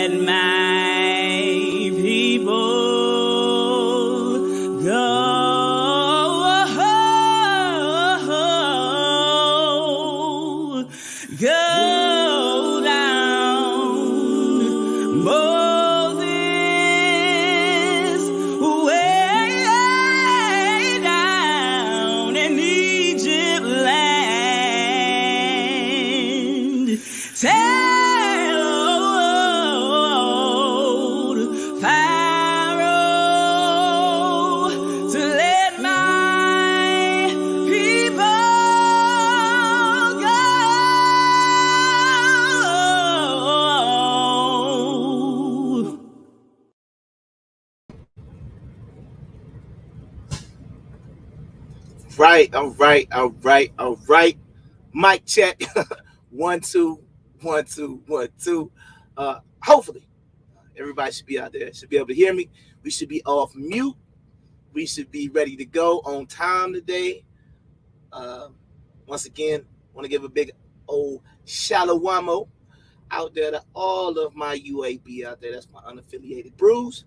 let my people go. Go down, Moses, way down in Egypt land. Tell old Pharaoh to let my people go. All right. Mic check. 1 2 1 2 1 2. Hopefully, everybody should be out there. Should be able to hear me. We should be off mute. We should be ready to go on time today. Once again, want to give a big old shalawamo out there to all of my UAB out there. That's my unaffiliated brews.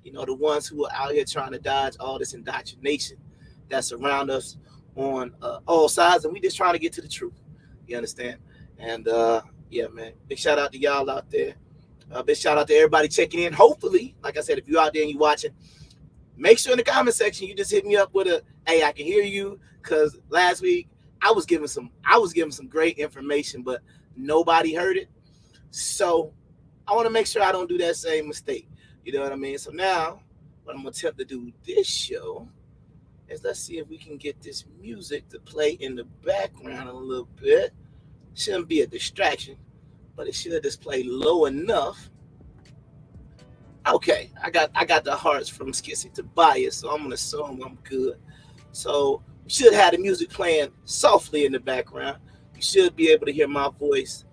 The ones who are out here trying to dodge all this indoctrination that's around us on all sides, and we just trying to get to the truth. You understand? And yeah, man, big shout out to y'all out there. Big shout out to everybody checking in. Hopefully, like I said, if you're out there and you're watching, make sure in the comment section you just hit me up with a, hey, I can hear you, because last week I was giving some great information, but nobody heard it. So I want to make sure I don't do that same mistake. You know what I mean? So now what I'm gonna attempt to do this show is, let's see if we can get this music to play in the background a little bit. Shouldn't be a distraction, but it should just play low enough. Okay, I got the hearts from Skissy to Bias, so I'm gonna assume I'm good. So we should have the music playing softly in the background. You should be able to hear my voice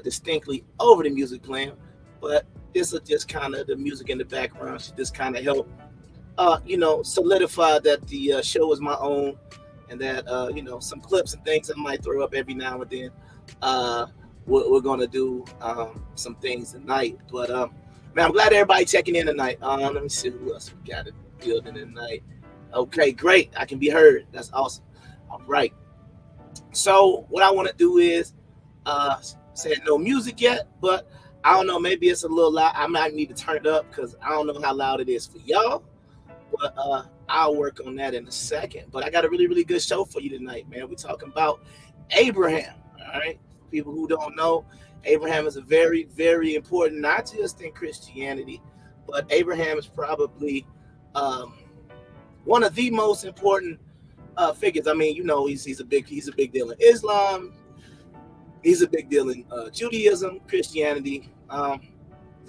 distinctly over the music playing, but this will just kind of, the music in the background should just kind of help solidify that the show is my own, and that some clips and things I might throw up every now and then. We're gonna do some things tonight, but man, I'm glad everybody checking in tonight. Let me see who else we got in the building tonight. Okay, great, I can be heard. That's awesome. All right, so what I want to do is say no music yet, but I don't know, maybe it's a little loud. I might need to turn it up because I don't know how loud it is for y'all. But I'll work on that in a second. But I got a really, really good show for you tonight, man. We're talking about Abraham, all right? People who don't know, Abraham is a very, very important, not just in Christianity, but Abraham is probably one of the most important figures. I mean, he's a big deal in Islam. He's a big deal in Judaism, Christianity. Not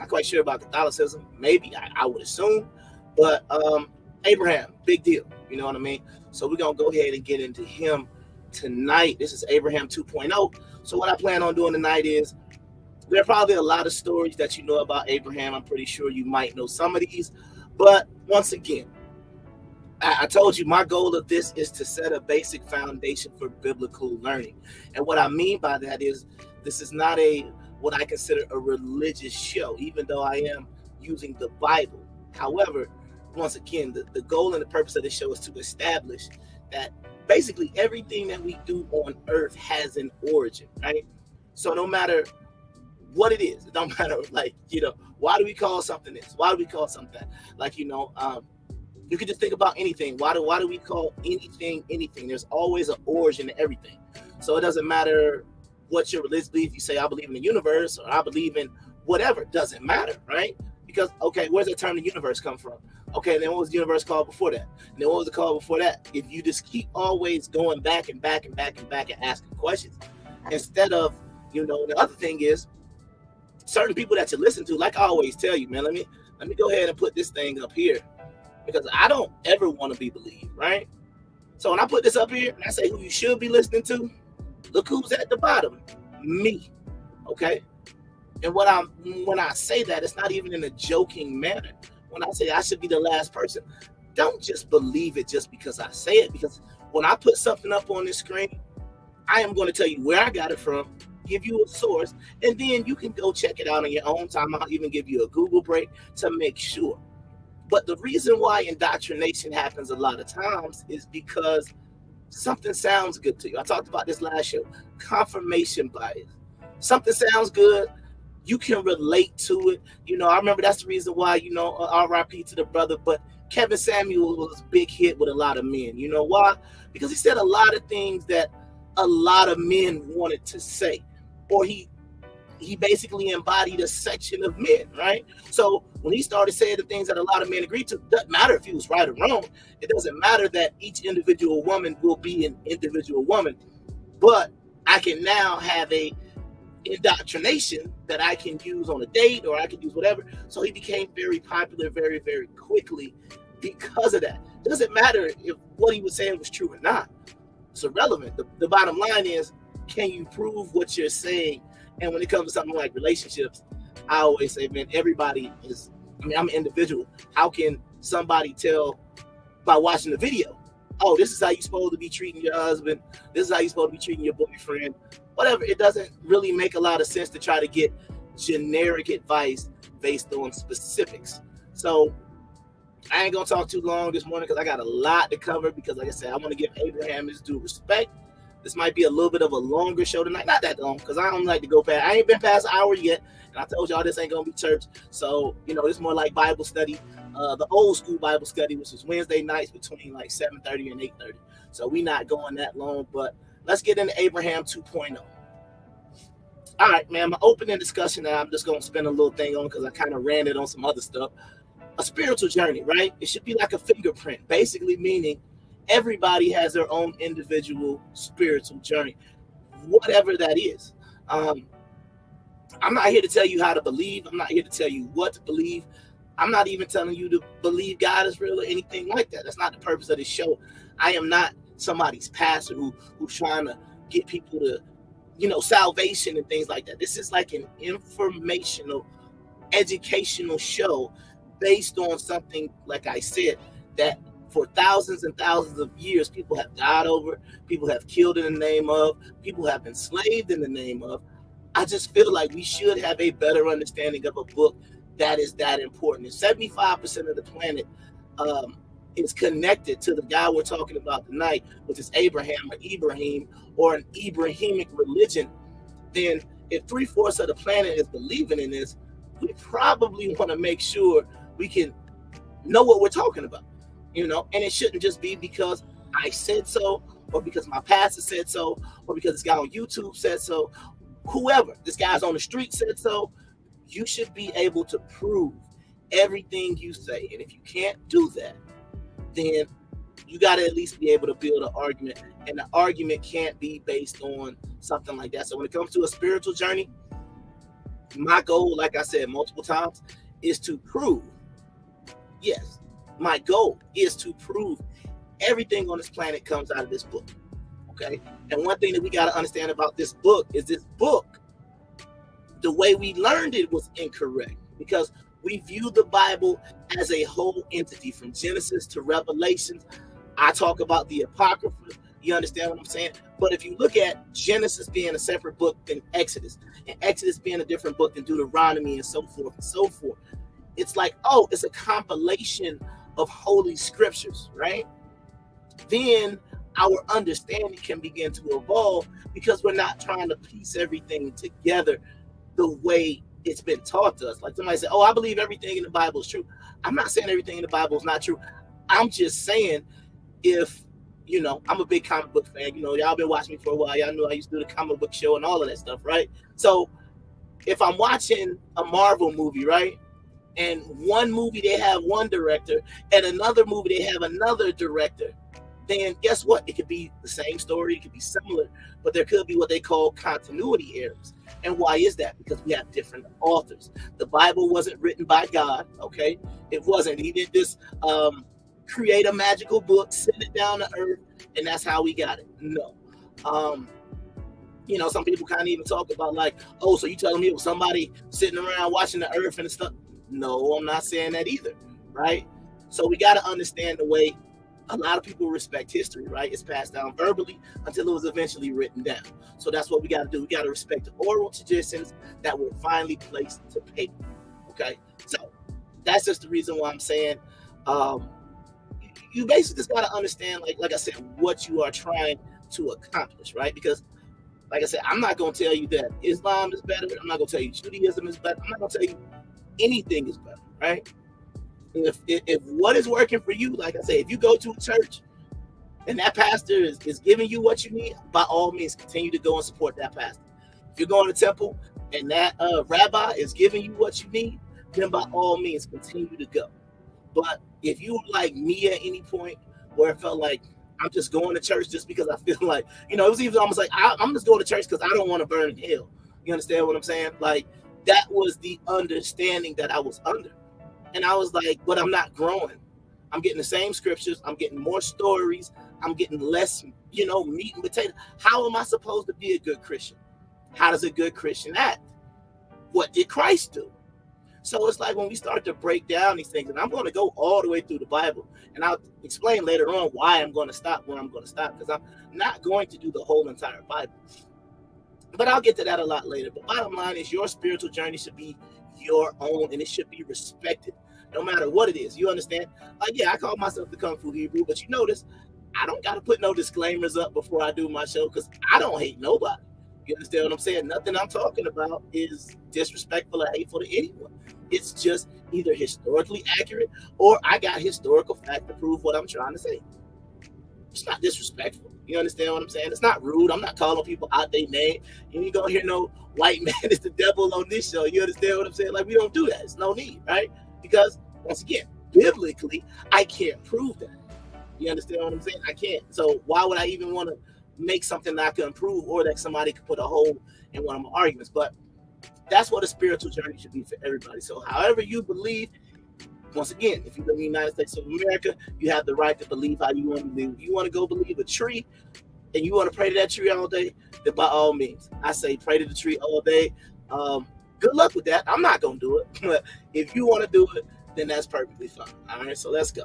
quite sure about Catholicism. Maybe, I would assume. But Abraham, big deal. You know what I mean? So we're going to go ahead and get into him tonight. This is Abraham 2.0. So what I plan on doing tonight is, there are probably a lot of stories that you know about Abraham. I'm pretty sure you might know some of these. But once again, I told you my goal of this is to set a basic foundation for biblical learning. And what I mean by that is, this is not what I consider a religious show, even though I am using the Bible. However, once again, the goal and the purpose of this show is to establish that basically everything that we do on earth has an origin, right? So no matter what it is, it don't matter, why do we call something this? Why do we call something that? You can just think about anything. Why do we call anything anything? There's always an origin to everything. So it doesn't matter what your religious belief. You say, I believe in the universe, or I believe in whatever. It doesn't matter, right? Because, okay, where's the term the universe come from? Okay, then what was the universe called before that? And then what was it called before that? If you just keep always going back and back and back and back and asking questions, instead of, the other thing is, certain people that you listen to, like I always tell you, man, let me go ahead and put this thing up here, because I don't ever want to be believed, right? So when I put this up here and I say who you should be listening to, look who's at the bottom, me, okay? And when I say that, it's not even in a joking manner. When I say I should be the last person, don't just believe it just because I say it, because when I put something up on this screen, I am going to tell you where I got it from, give you a source, and then you can go check it out on your own time. I'll even give you a Google break to make sure. But the reason why indoctrination happens a lot of times is because something sounds good to you. I talked about this last show. Confirmation bias. Something sounds good, you can relate to it. I remember that's the reason why, RIP to the brother, but Kevin Samuel was a big hit with a lot of men. You know why? Because he said a lot of things that a lot of men wanted to say, or he basically embodied a section of men, right? So when he started saying the things that a lot of men agreed to, it doesn't matter if he was right or wrong. It doesn't matter that each individual woman will be an individual woman, but I can now have a indoctrination that I can use on a date, or I can use whatever. So he became very popular very, very quickly because of that. It doesn't matter if what he was saying was true or not. It's irrelevant. The bottom line is, can you prove what you're saying? And when it comes to something like relationships, I always say, man, everybody is, I'm an individual. How can somebody tell by watching the video, oh, this is how you're supposed to be treating your husband, this is how you're supposed to be treating your boyfriend, whatever? It doesn't really make a lot of sense to try to get generic advice based on specifics. So I ain't gonna talk too long this morning because I got a lot to cover, because like I said, I want to give Abraham his due respect. This might be a little bit of a longer show tonight. Not that long, because I don't like to go past. I ain't been past an hour yet, and I told y'all this ain't gonna be church. So this is more like Bible study, the old school Bible study, which was Wednesday nights between like 7:30 and 8:30. So we not going that long, but let's get into Abraham 2.0. All right, man. My opening discussion that I'm just gonna spend a little thing on, because I kind of ran it on some other stuff. A spiritual journey, right? It should be like a fingerprint, basically meaning everybody has their own individual spiritual journey, whatever that is. I'm not here to tell you how to believe. I'm not here to tell you what to believe. I'm not even telling you to believe God is real or anything like that. That's not the purpose of this show. I am not somebody's pastor who's trying to get people to, salvation and things like that. This is like an informational, educational show based on something, like I said, that for thousands and thousands of years, people have died over, people have killed in the name of, people have been enslaved in the name of. I just feel like we should have a better understanding of a book that is that important. And 75% of the planet is connected to the guy we're talking about tonight, which is Abraham or Ibrahim, or an Ibrahimic religion. Then if 3/4 of the planet is believing in this, we probably want to make sure we can know what we're talking about. And it shouldn't just be because I said so, or because my pastor said so, or because this guy on YouTube said so. Whoever, this guy's on the street said so. You should be able to prove everything you say. And if you can't do that, then you got to at least be able to build an argument. And the argument can't be based on something like that. So when it comes to a spiritual journey, my goal, like I said multiple times, is to prove, yes, my goal is to prove everything on this planet comes out of this book. Okay. And one thing that we got to understand about this book is this book, the way we learned it was incorrect, because we view the Bible as a whole entity from Genesis to Revelations. I talk about the Apocrypha. You understand what I'm saying? But if you look at Genesis being a separate book than Exodus, and Exodus being a different book than Deuteronomy, and so forth, it's like, oh, it's a compilation of holy scriptures, right? Then our understanding can begin to evolve, because we're not trying to piece everything together the way it's been taught to us. Like somebody said, oh, I believe everything in the Bible is true. I'm not saying everything in the Bible is not true. I'm just saying, if, I'm a big comic book fan, y'all been watching me for a while. Y'all know I used to do the comic book show and all of that stuff, right? So if I'm watching a Marvel movie, right? And one movie they have one director, and another movie they have another director, then guess what? It could be the same story, it could be similar, but there could be what they call continuity errors. And why is that? Because we have different authors. The Bible wasn't written by God, okay? It wasn't. He didn't just create a magical book, send it down to earth, and that's how we got it. No. Some people kind of even talk about like, oh, so you telling me it was somebody sitting around watching the earth and stuff? No, I'm not saying that either, right? So we got to understand the way a lot of people respect history, right? It's passed down verbally until it was eventually written down. So that's what we got to do. We got to respect the oral traditions that were finally placed to paper. Okay, so that's just the reason why I'm saying you basically just got to understand, like I said, what you are trying to accomplish, right? Because like I said, I'm not going to tell you that Islam is better. I'm not going to tell you Judaism is better. I'm not going to tell you anything is better, right? If what is working for you, like I say, if you go to a church and that pastor is giving you what you need, by all means, continue to go and support that pastor. If you're going to temple and that rabbi is giving you what you need, then by all means, continue to go. But if you were like me at any point where it felt like I'm just going to church just because I feel like, it was even almost like I'm just going to church because I don't want to burn in hell. You understand what I'm saying? Like, that was the understanding that I was under. And I was like, but I'm not growing. I'm getting the same scriptures. I'm getting more stories. I'm getting less, meat and potato. How am I supposed to be a good Christian? How does a good Christian act? What did Christ do? So it's like when we start to break down these things, and I'm going to go all the way through the Bible, and I'll explain later on why I'm going to stop when I'm going to stop, because I'm not going to do the whole entire Bible. But I'll get to that a lot later. But bottom line is, your spiritual journey should be your own, and it should be respected, no matter what it is. You understand? Yeah, I call myself the Kung Fu Hebrew, but you notice I don't got to put no disclaimers up before I do my show, because I don't hate nobody. You understand what I'm saying? Nothing I'm talking about is disrespectful or hateful to anyone. It's just either historically accurate or I got historical fact to prove what I'm trying to say. It's not disrespectful. You understand what I'm saying? It's not rude. I'm not calling people out their name. You ain't gonna hear no white man is the devil on this show. You understand what I'm saying? Like, we don't do that. It's no need, right? Because once again, biblically, I can't prove that. You understand what I'm saying? I can't. So why would I even want to make something that I can prove, or that somebody could put a hole in one of my arguments? But that's what a spiritual journey should be for everybody. So however you believe, once again, if you live in the United States of America, you have the right to believe how you want to believe. If you want to go believe a tree and you want to pray to that tree all day, then by all means, I say pray to the tree all day. Good luck with that. I'm not going to do it. But if you want to do it, then that's perfectly fine. All right, so let's go.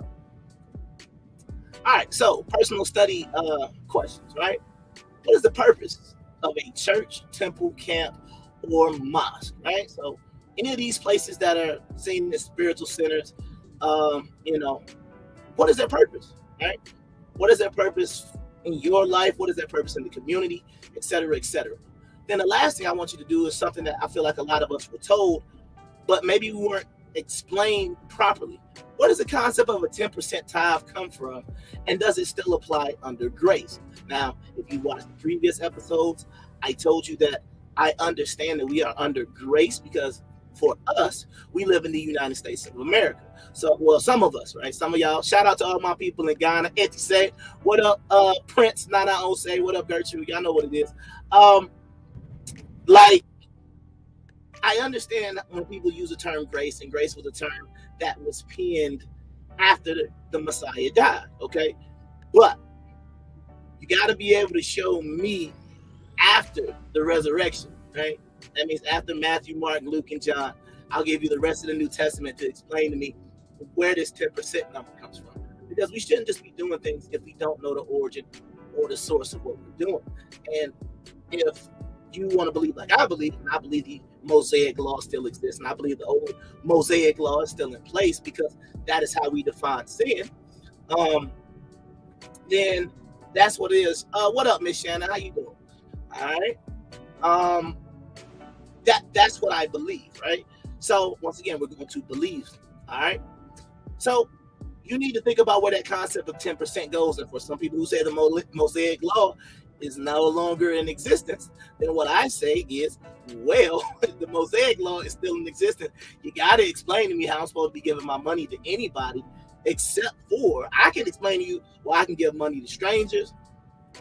All right, so personal study questions, right? What is the purpose of a church, temple, camp, or mosque, right? So any of these places that are seen as spiritual centers, what is their purpose, right? What is their purpose in your life? What is their purpose in the community, et cetera, et cetera? Then the last thing I want you to do is something that I feel like a lot of us were told, but maybe we weren't explained properly. Where does the concept of a 10% tithe come from, and does it still apply under grace? Now, if you watched the previous episodes, I told you that I understand that we are under grace because for us, we live in the United States of America. So, well, some of us, right? Some of y'all, shout out to all my people in Ghana. Eti say, what up, Prince, Nana Ose, what up, Gertrude? Y'all know what it is. I understand when people use the term grace, and grace was a term that was penned after the Messiah died, okay? But you got to be able to show me after the resurrection, right? That means after Matthew, Mark, Luke, and John. I'll give you the rest of the New Testament to explain to me where this 10% number comes from. Because we shouldn't just be doing things if we don't know the origin or the source of what we're doing. And if you want to believe like I believe, and I believe the Mosaic law still exists, and I believe the old Mosaic law is still in place because that is how we define sin, then that's what it is. What up, Miss Shannon? How you doing? All right. That's what I believe, right? So once again, we're going to believe. All right. So you need to think about where that concept of 10% goes. And for some people who say the Mosaic law is no longer in existence, then what I say is, well, the Mosaic law is still in existence. You got to explain to me how I'm supposed to be giving my money to anybody, except for I can explain to you why I can give money to strangers,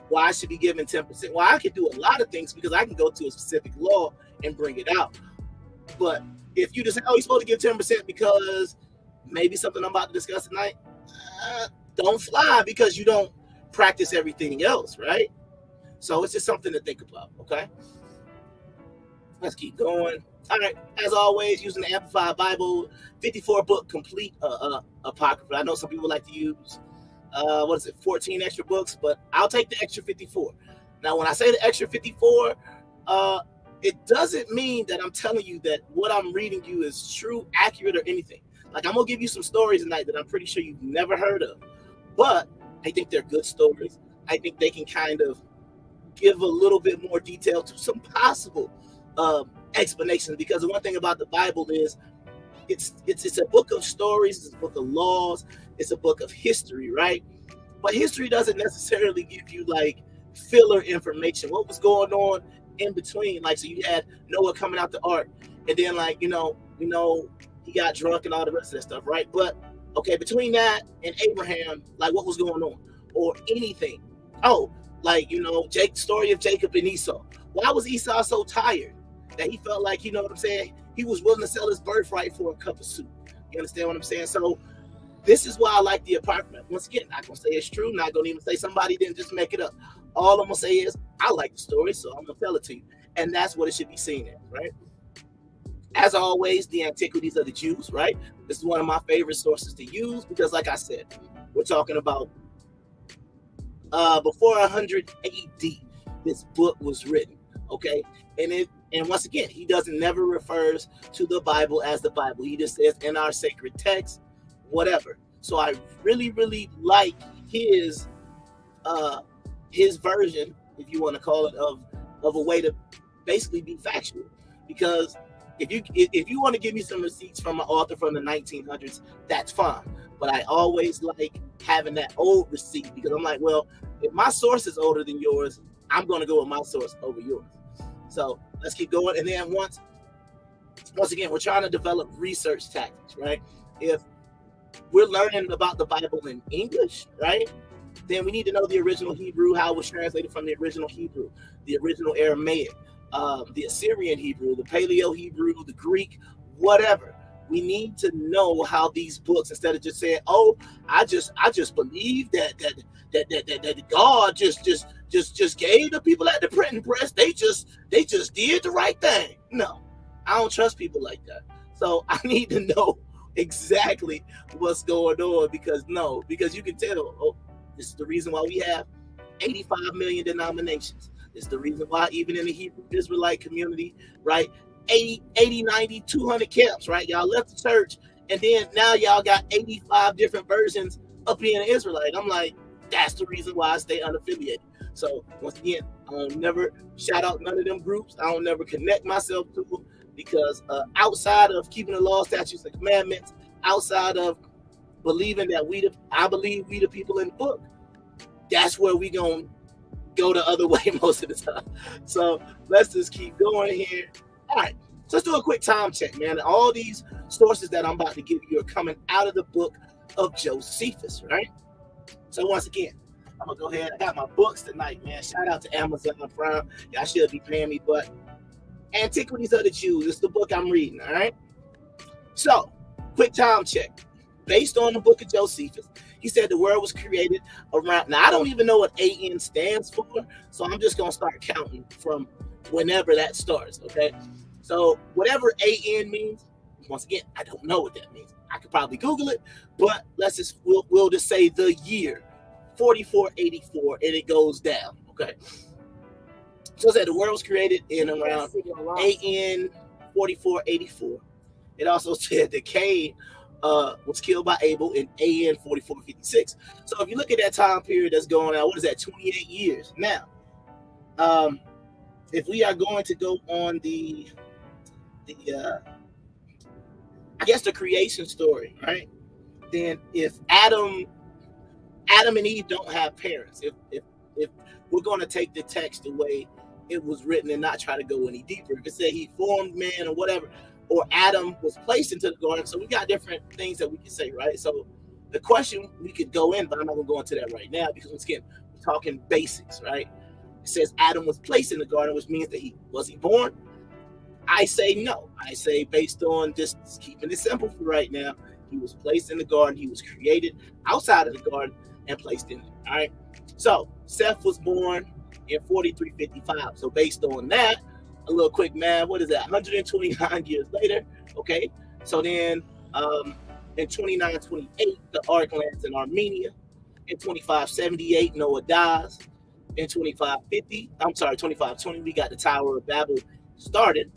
why I should be giving 10%. Well, I can do a lot of things because I can go to a specific law and bring it out. But if you just say, oh, you're supposed to give 10% because maybe something I'm about to discuss tonight, don't fly, because you don't practice everything else, right? So it's just something to think about, okay? Let's keep going. All right, as always, using the Amplified Bible, 54 book complete apocrypha. I know some people like to use what is it, 14 extra books, but I'll take the extra 54. Now, when I say the extra 54, it doesn't mean that I'm telling you that what I'm reading you is true, accurate, or anything. Like, I'm gonna give you some stories tonight that I'm pretty sure you've never heard of, but I think they're good stories. I think they can kind of give a little bit more detail to some possible explanations, because the one thing about the Bible is it's a book of stories, it's a book of laws, it's a book of history, right? But history doesn't necessarily give you like filler information. What was going on in between? Like, so you had Noah coming out the ark, and then like he got drunk and all the rest of that stuff, right? But okay, between that and Abraham, like what was going on, or anything? Oh, like story of Jacob and Esau. Why was Esau so tired that he felt like, what I'm saying, he was willing to sell his birthright for a cup of soup? You understand what I'm saying? So this is why I like the apartment. Once again, not gonna say it's true, not gonna even say somebody didn't just make it up. All I'm gonna say is I like the story, so I'm gonna tell it to you. And that's what it should be seen as, right? As always, the antiquities of the Jews, right? This is one of my favorite sources to use because, like I said, we're talking about before 100 AD, this book was written, okay? And once again, he never refers to the Bible as the Bible. He just says in our sacred text, whatever. So I really, really like his version, if you want to call it, of a way to basically be factual. Because if you want to give me some receipts from an author from the 1900s, that's fine. But I always like having that old receipt, because I'm like, well, if my source is older than yours, I'm going to go with my source over yours. So let's keep going. And then once again, we're trying to develop research tactics, right? If we're learning about the Bible in English, right, then we need to know the original Hebrew, how it was translated from the original Hebrew, the original Aramaic, the Assyrian Hebrew, the Paleo Hebrew, the Greek, whatever. We need to know how these books, instead of just saying, "Oh, I just believe that God just gave the people at the printing press. They just did the right thing." No, I don't trust people like that. So I need to know exactly what's going on, because you can tell. Oh, this is the reason why we have 85 million denominations. It's the reason why even in the Hebrew Israelite community, right, 80, 90, 200 camps, right? Y'all left the church, and then now y'all got 85 different versions of being an Israelite. I'm like, that's the reason why I stay unaffiliated. So once again, I don't never shout out none of them groups. I don't never connect myself to them, because outside of keeping the law, statutes, and commandments, outside of believing that I believe we the people in the book, that's where we gonna go the other way most of the time. So let's just keep going here. All right, so let's do a quick time check, man. All these sources that I'm about to give you are coming out of the book of Josephus, right? So once again, I'm gonna go ahead. I got my books tonight, man. Shout out to Amazon Prime. Y'all should be paying me, but Antiquities of the Jews is the book I'm reading, all right? So, quick time check. Based on the book of Josephus, he said the world was created around, now I don't even know what AN stands for, so I'm just gonna start counting from whenever that starts, okay? So whatever AN means, once again, I don't know what that means. I could probably Google it, but we'll just say the year 4484, and it goes down, okay? So it said the world was created in around AN 4484. It also said that Cain was killed by Abel in AN 4456. So if you look at that time period that's going on, what is that, 28 years? Now, if we are going to go on the I guess the creation story, right? Then if Adam and Eve don't have parents, if we're going to take the text the way it was written and not try to go any deeper, if it said he formed man or whatever, or Adam was placed into the garden, so we got different things that we can say, right? So the question we could go in, but I'm not going to go into that right now, because once again, we're talking basics, right? It says Adam was placed in the garden, which means that he born? I say no. I say, based on just keeping it simple for right now, he was placed in the garden. He was created outside of the garden and placed in it. All right. So Seth was born in 4355. So based on that, a little quick math, what is that? 129 years later. Okay. So then in 2928, the ark lands in Armenia. In 2578, Noah dies. In 2520, we got the Tower of Babel started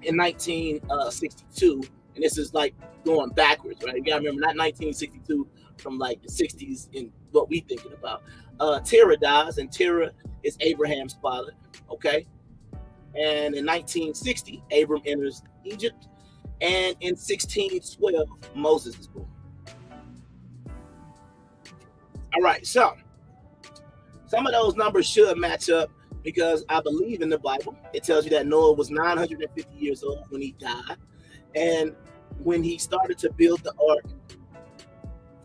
in 1962, and this is like going backwards, right? You gotta remember, not 1962 from like the 60s in what we thinking about. Terah dies, and Terah is Abraham's father, okay? And in 1960, Abram enters Egypt, and in 1612, Moses is born. All right, so some of those numbers should match up because I believe in the Bible. It tells you that Noah was 950 years old when he died. And when he started to build the ark,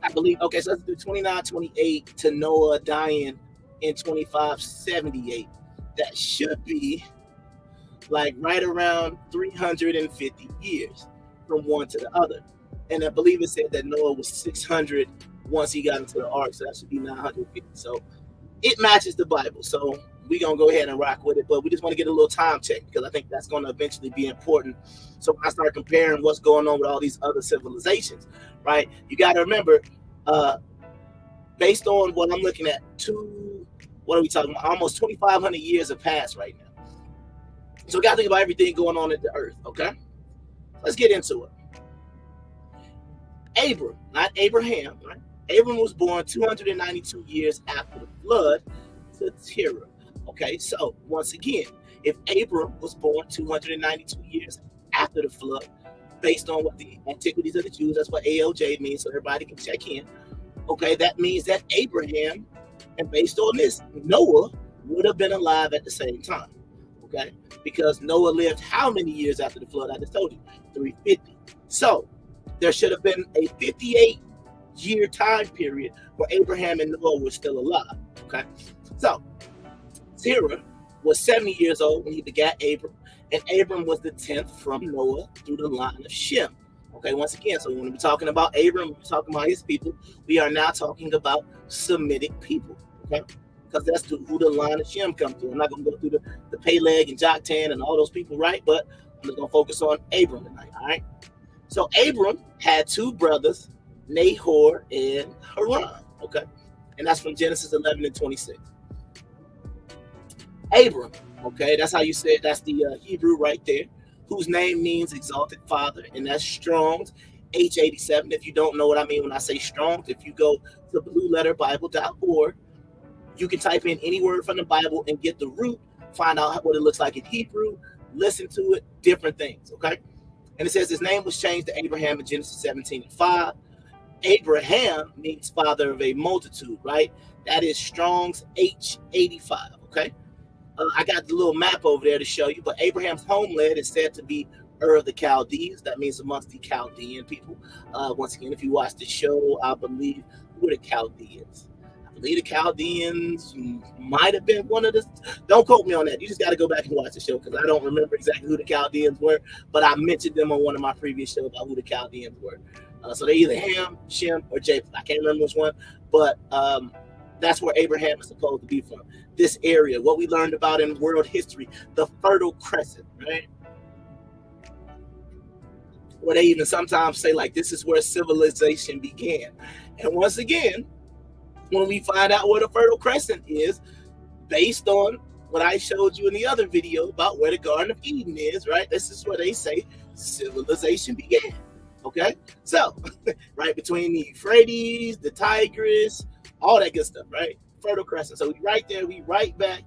I believe, okay, so let's do 2928 to Noah dying in 2578. That should be like right around 350 years from one to the other. And I believe it said that Noah was 600 once he got into the ark, so that should be 950. So it matches the Bible. So we're going to go ahead and rock with it, but we just want to get a little time check because I think that's going to eventually be important. So when I start comparing what's going on with all these other civilizations, right, you got to remember, based on what I'm looking at, what are we talking about? Almost 2,500 years have passed right now. So we got to think about everything going on in the earth, okay? Let's get into it. Abram, not Abraham, right? Abram was born 292 years after the flood to Terah. Okay, so once again, if Abram was born 292 years after the flood, based on what the antiquities of the Jews, that's what ALJ means, so everybody can check in. Okay, that means that Abraham, and based on this, Noah would have been alive at the same time. Okay, because Noah lived how many years after the flood? I just told you, 350. So there should have been a 58-year time period where Abraham and Noah were still alive. Okay, so Terah was 70 years old when he begat Abram, and Abram was the 10th from Noah through the line of Shem. Okay, once again, so when we're talking about Abram, we're talking about his people, we are now talking about Semitic people, okay? Because that's who the line of Shem comes through. I'm not going to go through the Peleg and Joktan and all those people, right? But I'm just going to focus on Abram tonight, all right? So Abram had two brothers, Nahor and Haran, okay? And that's from Genesis 11 and 26. Abram, okay, that's how you say it. That's the Hebrew right there, whose name means exalted father, and that's Strong's H87. If you don't know what I mean when I say Strong's, if you go to blueletterbible.org, you can type in any word from the Bible and get the root, find out what it looks like in Hebrew, listen to it, different things, okay? And it says his name was changed to Abraham in Genesis 17 and 5. Abraham means father of a multitude, right? That is Strong's H85, okay? I got the little map over there to show you, but Abraham's homeland is said to be Ur of the Chaldees. That means amongst the Chaldean people. Once again, if you watch the show, I believe, who are the Chaldeans? I believe the Chaldeans might have been one of the, don't quote me on that. You just got to go back and watch the show because I don't remember exactly who the Chaldeans were, but I mentioned them on one of my previous shows about who the Chaldeans were. So they're either Ham, Shem, or Japheth. I can't remember which one, but that's where Abraham is supposed to be from. This area, what we learned about in world history, the Fertile Crescent, right? Where they even sometimes say, like, this is where civilization began. And once again, when we find out where the Fertile Crescent is, based on what I showed you in the other video about where the Garden of Eden is, right? This is where they say civilization began. Okay? So, right between the Euphrates, the Tigris, all that good stuff, right? Fertile Crescent. So we right there, we right back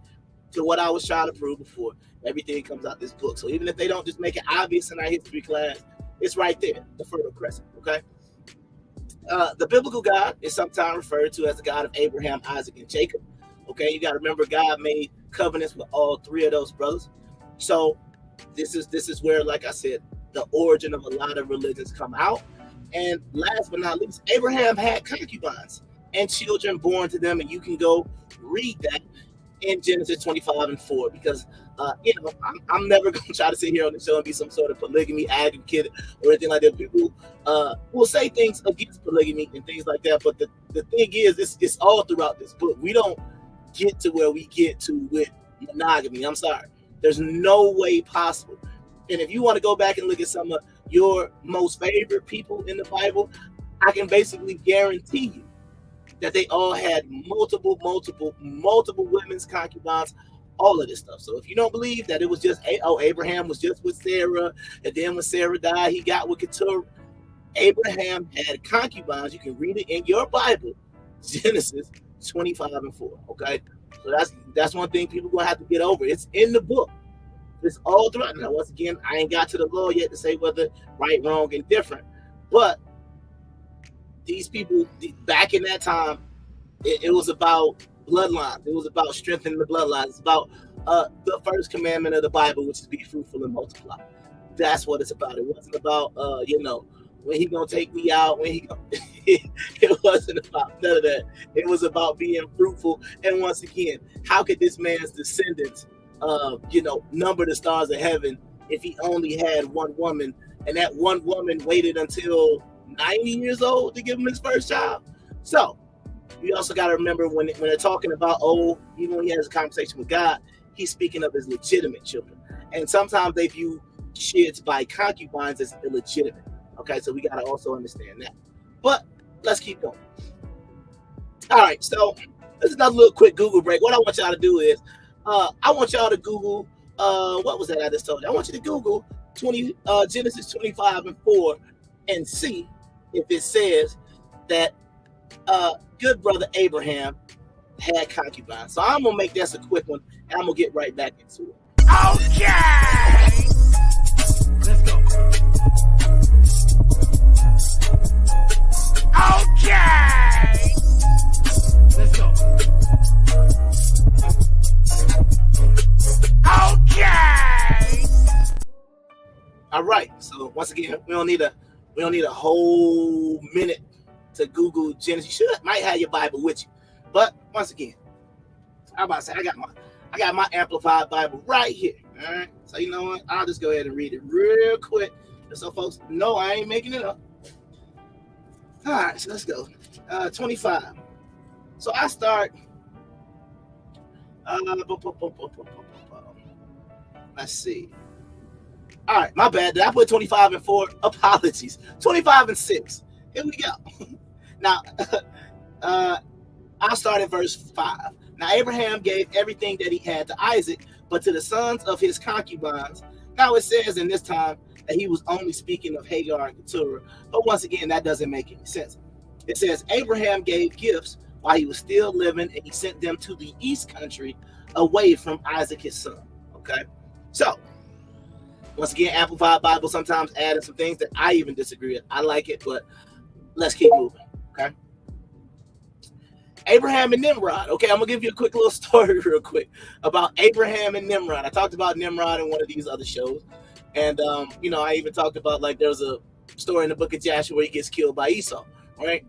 to what I was trying to prove before. Everything comes out this book. So even if they don't just make it obvious in our history class, it's right there, the Fertile Crescent, okay? The biblical God is sometimes referred to as the God of Abraham, Isaac, and Jacob. Okay, you got to remember God made covenants with all three of those brothers. So this is where, like I said, the origin of a lot of religions come out. And last but not least, Abraham had concubines and children born to them, and you can go read that in Genesis 25 and 4, because I'm never going to try to sit here on the show and be some sort of polygamy advocate or anything like that. People will say things against polygamy and things like that, but the thing is, it's all throughout this book. We don't get to where we get to with monogamy. I'm sorry. There's no way possible. And if you want to go back and look at some of your most favorite people in the Bible, I can basically guarantee you that they all had multiple women's concubines, all of this stuff. So if you don't believe that it was just, Abraham was just with Sarah, and then when Sarah died, he got with Keturah. Abraham had concubines. You can read it in your Bible, Genesis 25:4. Okay, so that's one thing people gonna have to get over. It's in the book. It's all throughout. Now, once again, I ain't got to the law yet to say whether right, wrong, and different. But these people back in that time, it was about bloodlines. It was about strengthening the bloodlines. It's about the first commandment of the Bible, which is be fruitful and multiply. That's what it's about. It wasn't about when he gonna take me out, when he gonna it wasn't about none of that. It was about being fruitful. And once again, how could this man's descendants number the stars of heaven if he only had one woman, and that one woman waited until 90 years old to give him his first child? So you also got to remember when they're talking about, even when he has a conversation with God, he's speaking of his legitimate children. And sometimes they view kids by concubines as illegitimate. Okay, so we got to also understand that. But let's keep going. All right, so this is another little quick Google break. What I want y'all to do is, I want y'all to Google, what was that I just told you? I want you to Google Genesis 25:4 and see if it says that good brother Abraham had concubines. So I'm gonna make this a quick one, and I'm gonna get right back into it. Okay. Let's go. Okay. Let's go. Okay. All right. So once again, we don't need a whole minute to Google Genesis. You might have your Bible with you, but once again, I'm about to say I got my Amplified Bible right here. All right. So you know what? I'll just go ahead and read it real quick, so folks know I ain't making it up. All right. So let's go. 25. So I start. Let's see. All right, my bad. Did I put 25:4? Apologies. 25:6. Here we go. Now, I'll start at verse 5. Now, Abraham gave everything that he had to Isaac, but to the sons of his concubines. Now, it says in this time that he was only speaking of Hagar and Keturah, but once again, that doesn't make any sense. It says Abraham gave gifts while he was still living, and he sent them to the east country away from Isaac, his son. Okay, so once again, Amplified Bible sometimes adding some things that I even disagree with. I like it, but let's keep moving. Okay. Abraham and Nimrod. Okay, I'm gonna give you a quick little story real quick about Abraham and Nimrod. I talked about Nimrod in one of these other shows, and I even talked about, like, there's a story in the book of Joshua where he gets killed by Esau. Right.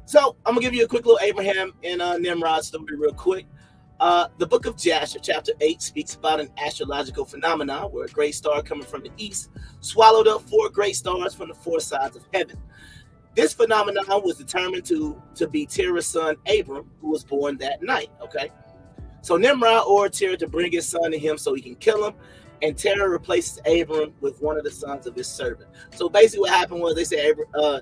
So I'm gonna give you a quick little Abraham and Nimrod story real quick. The book of Jasher, chapter 8, speaks about an astrological phenomenon where a great star coming from the east swallowed up 4 great stars from the 4 sides of heaven. This phenomenon was determined to be Terah's son Abram, who was born that night. Okay, so Nimrod ordered Terah to bring his son to him so he can kill him, and Terah replaces Abram with one of the sons of his servant. So basically, what happened was they said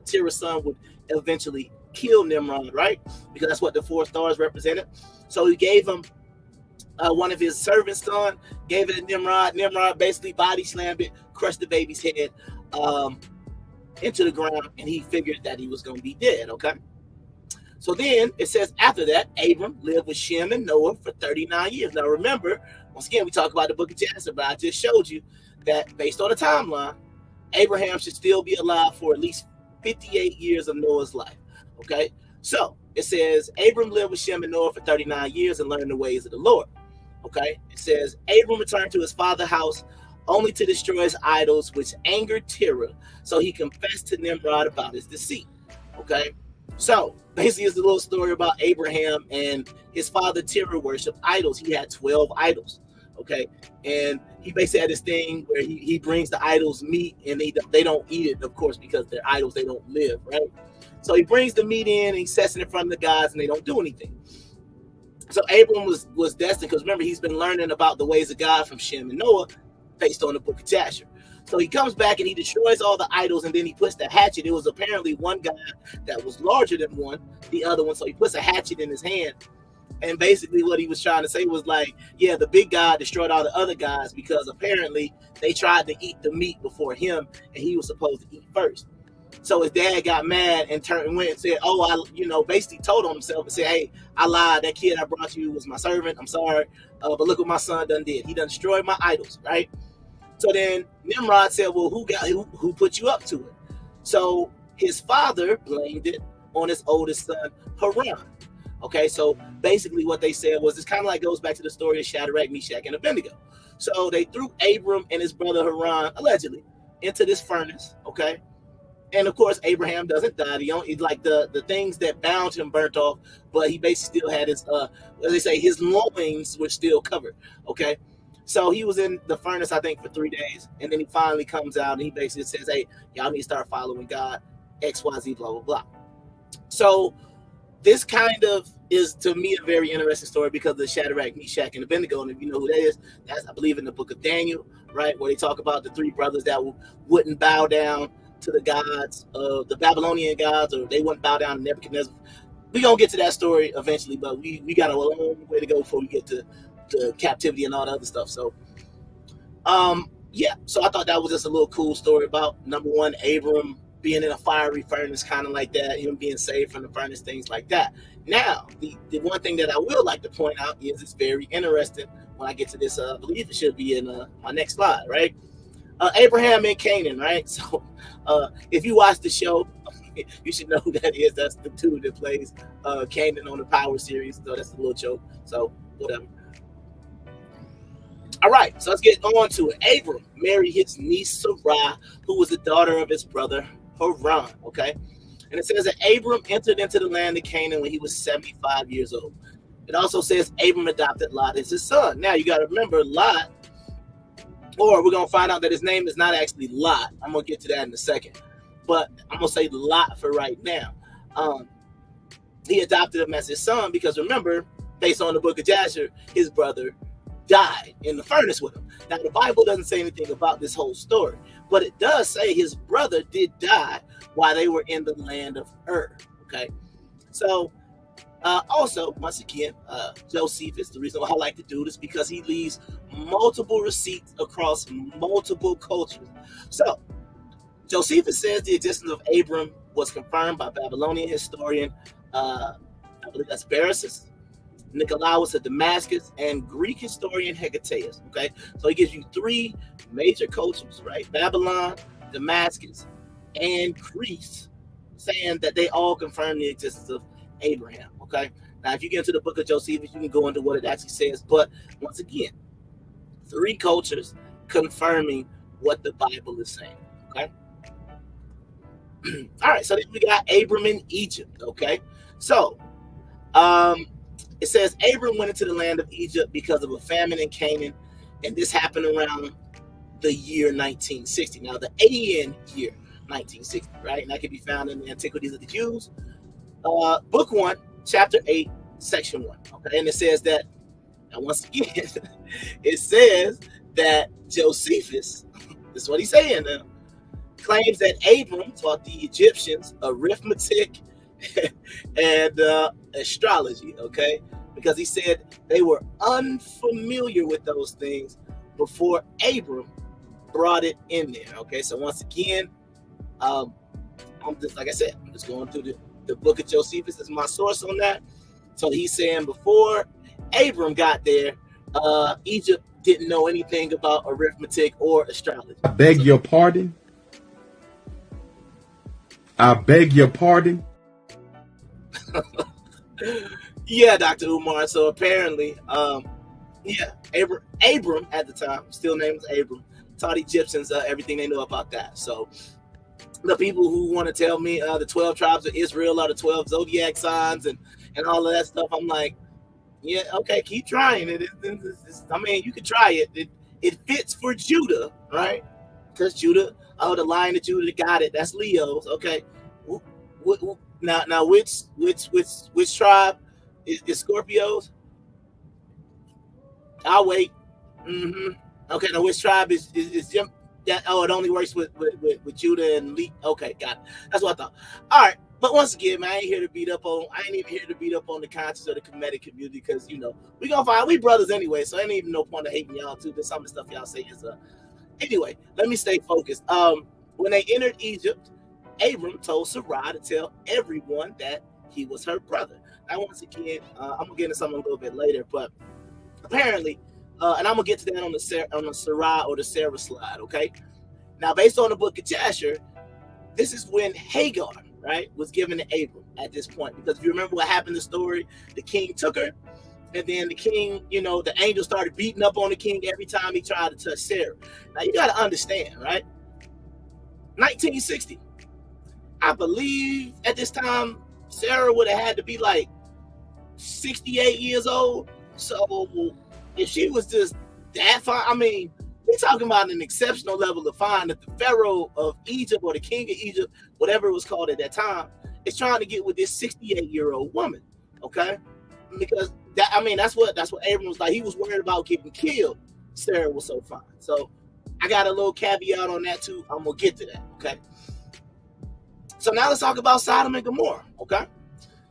Terah's son would eventually kill Nimrod, right? Because that's what the 4 stars represented. So he gave him one of his servants' son, gave it to Nimrod. Nimrod basically body slammed it, crushed the baby's head into the ground, and he figured that he was going to be dead. Okay. So then it says after that, Abram lived with Shem and Noah for 39 years. Now remember, once again, we talk about the book of Jasher, but I just showed you that based on the timeline, Abraham should still be alive for at least 58 years of Noah's life. Okay. So it says Abram lived with Shem and Noah for 39 years and learned the ways of the Lord. Okay. It says Abram returned to his father's house only to destroy his idols, which angered Terah. So he confessed to Nimrod about his deceit. Okay. So basically, it's a little story about Abraham and his father Terah worshiped idols. He had 12 idols. Okay. And he basically had this thing where he brings the idols meat, and they don't eat it, of course, because they're idols, they don't live, right? So he brings the meat in and he sets it in front of the gods, and they don't do anything. So Abram was destined, because remember, he's been learning about the ways of God from Shem and Noah based on the book of Jasher. So he comes back and he destroys all the idols, and then he puts the hatchet. It was apparently one guy that was larger than the other one. So he puts a hatchet in his hand. And basically what he was trying to say was like, yeah, the big guy destroyed all the other guys because apparently they tried to eat the meat before him, and he was supposed to eat first. So his dad got mad and went and said, oh, basically told on himself and said, hey, I lied. That kid I brought you was my servant. I'm sorry. But look what my son done did. He done destroyed my idols, right? So then Nimrod said, well, who put you up to it? So his father blamed it on his oldest son, Haran. Okay, so basically what they said was, this kind of like goes back to the story of Shadrach, Meshach, and Abednego. So they threw Abram and his brother Haran, allegedly, into this furnace, okay? And of course, Abraham doesn't die. Like the things that bound him burnt off, but he basically still had his, as they say, his loins were still covered, okay? So he was in the furnace, I think, for 3 days, and then he finally comes out and he basically says, hey, y'all need to start following God, X, Y, Z, blah, blah, blah. So this kind of is, to me, a very interesting story because of the Shadrach, Meshach, and Abednego. And if you know who that is, that's, I believe, in the book of Daniel, right, where they talk about the 3 brothers that wouldn't bow down to the gods, the Babylonian gods, or they wouldn't bow down to Nebuchadnezzar. We're going to get to that story eventually, but we got a long way to go before we get to captivity and all the other stuff. So, yeah, so I thought that was just a little cool story about, number one, Abram being in a fiery furnace, kind of like that, him being saved from the furnace, things like that. Now, the one thing that I will like to point out is it's very interesting when I get to this, I believe it should be in my next slide, right? Abraham and Canaan, right? So if you watch the show, you should know who that is. That's the dude that plays Canaan on the Power series. So that's a little joke. So whatever. All right, so let's get on to it. Abram married his niece Sarai, who was the daughter of his brother Haran, okay? And it says that Abram entered into the land of Canaan when he was 75 years old. It also says Abram adopted Lot as his son. Now, you got to remember, Lot, or we're going to find out that his name is not actually Lot. I'm going to get to that in a second. But I'm going to say Lot for right now. He adopted him as his son because, remember, based on the book of Jasher, his brother died in the furnace with him. Now, the Bible doesn't say anything about this whole story, but it does say his brother did die while they were in the land of Ur, okay? So, also, once again, Josephus, the reason why I like to do this, because he leaves multiple receipts across multiple cultures. So, Josephus says the existence of Abram was confirmed by Babylonian historian, I believe that's Beresus, Nicolaus of Damascus, and Greek historian Hegatius, okay? So he gives you 3 major cultures, right? Babylon, Damascus, and Greece, saying that they all confirm the existence of Abraham, okay? Now, if you get into the book of Josephus, you can go into what it actually says, but once again, 3 cultures confirming what the Bible is saying, okay? All right, so then we got Abram in Egypt, okay? So, it says Abram went into the land of Egypt because of a famine in Canaan, and this happened around the year 1960. Now, the AN year 1960, right? And that can be found in the Antiquities of the Jews, book 1, chapter 8, section 1. Okay, and it says that, and once again, it says that Josephus, this is what he's saying now, claims that Abram taught the Egyptians arithmetic and astrology, okay? Because he said they were unfamiliar with those things before Abram brought it in there, okay? So once again, I'm just, like I said, I'm just going through the book of Josephus as my source on that. So he's saying before Abram got there, Egypt didn't know anything about arithmetic or astrology. I beg your pardon? I beg your pardon? Yeah, Dr. Umar. So apparently, yeah, Abram at the time, still named Abram, taught Egyptians everything they know about that. So the people who want to tell me the 12 tribes of Israel are the 12 zodiac signs and all of that stuff, I'm like, yeah, okay, keep trying it. I mean, you can try it. It fits for Judah, right? Because Judah, the line of Judah got it. That's Leo's. Okay. Now, which tribe is Scorpios? I'll wait. Okay. Now, which tribe is Jim? That it only works with Judah and Lee. Okay, got it. That's what I thought. All right, but once again, man, I ain't here to beat up on. I ain't even here to beat up on the conscience of the Kemetic community because we gonna find we brothers anyway. So ain't even no point of hating y'all too. Because some of the stuff y'all say is Anyway, let me stay focused. When they entered Egypt, Abram told Sarai to tell everyone that he was her brother. Now, once again, I'm gonna get into something a little bit later, but apparently. And I'm gonna get to that on the Sarai or the Sarah slide. Okay. Now, based on the book of Jasher, this is when Hagar, right, was given to Abram at this point. Because if you remember what happened in the story, the king took her, and then the king, the angel started beating up on the king every time he tried to touch Sarah. Now, you got to understand, right? 1960, I believe at this time, Sarah would have had to be like 68 years old. So if she was just that fine, I mean, we're talking about an exceptional level of fine that the Pharaoh of Egypt or the king of Egypt, whatever it was called at that time, is trying to get with this 68-year-old woman. Okay, because that's what Abram was like. He was worried about getting killed. Sarah was so fine. So I got a little caveat on that too. I'm gonna get to that. Okay. So now let's talk about Sodom and Gomorrah. Okay,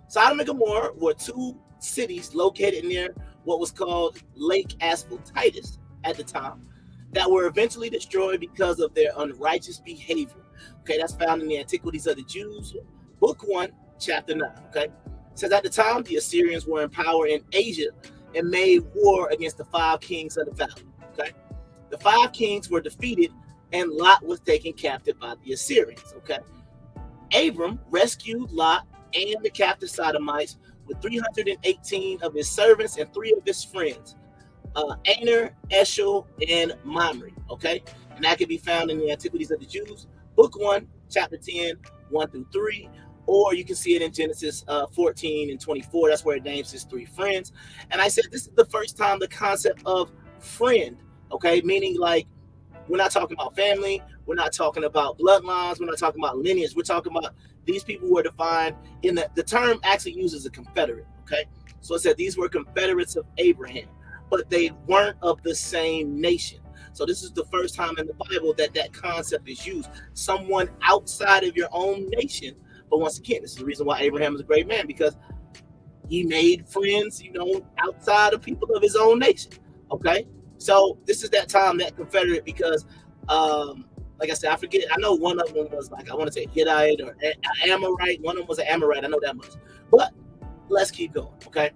Sodom and Gomorrah were two cities located near what was called Lake Asphaltitis at the time, that were eventually destroyed because of their unrighteous behavior. Okay, that's found in the Antiquities of the Jews, Book 1, Chapter 9. Okay, it says at the time the Assyrians were in power in Asia and made war against the 5 kings of the valley. Okay, the 5 kings were defeated and Lot was taken captive by the Assyrians. Okay, Abram rescued Lot and the captive Sodomites with 318 of his servants and 3 of his friends, Aner, Eshel, and Mamre. Okay, and that can be found in the Antiquities of the Jews, Book 1, Chapter 10, 1-3, or you can see it in Genesis 14 and 24. That's where it names his 3 friends. And I said this is the first time the concept of friend, okay, meaning like we're not talking about family, we're not talking about bloodlines, we're not talking about lineage, we're talking about these people were defined in the term actually uses a confederate. Okay, so it said these were confederates of Abraham, but they weren't of the same nation. So this is the first time in the Bible that concept is used. Someone outside of your own nation. But once again, this is the reason why Abraham is a great man, because he made friends, outside of people of his own nation. Okay, so this is that time, that confederate, because like I said, I forget. I know one of them was like, I want to say Hittite or Amorite. One of them was an Amorite. I know that much. But let's keep going, okay?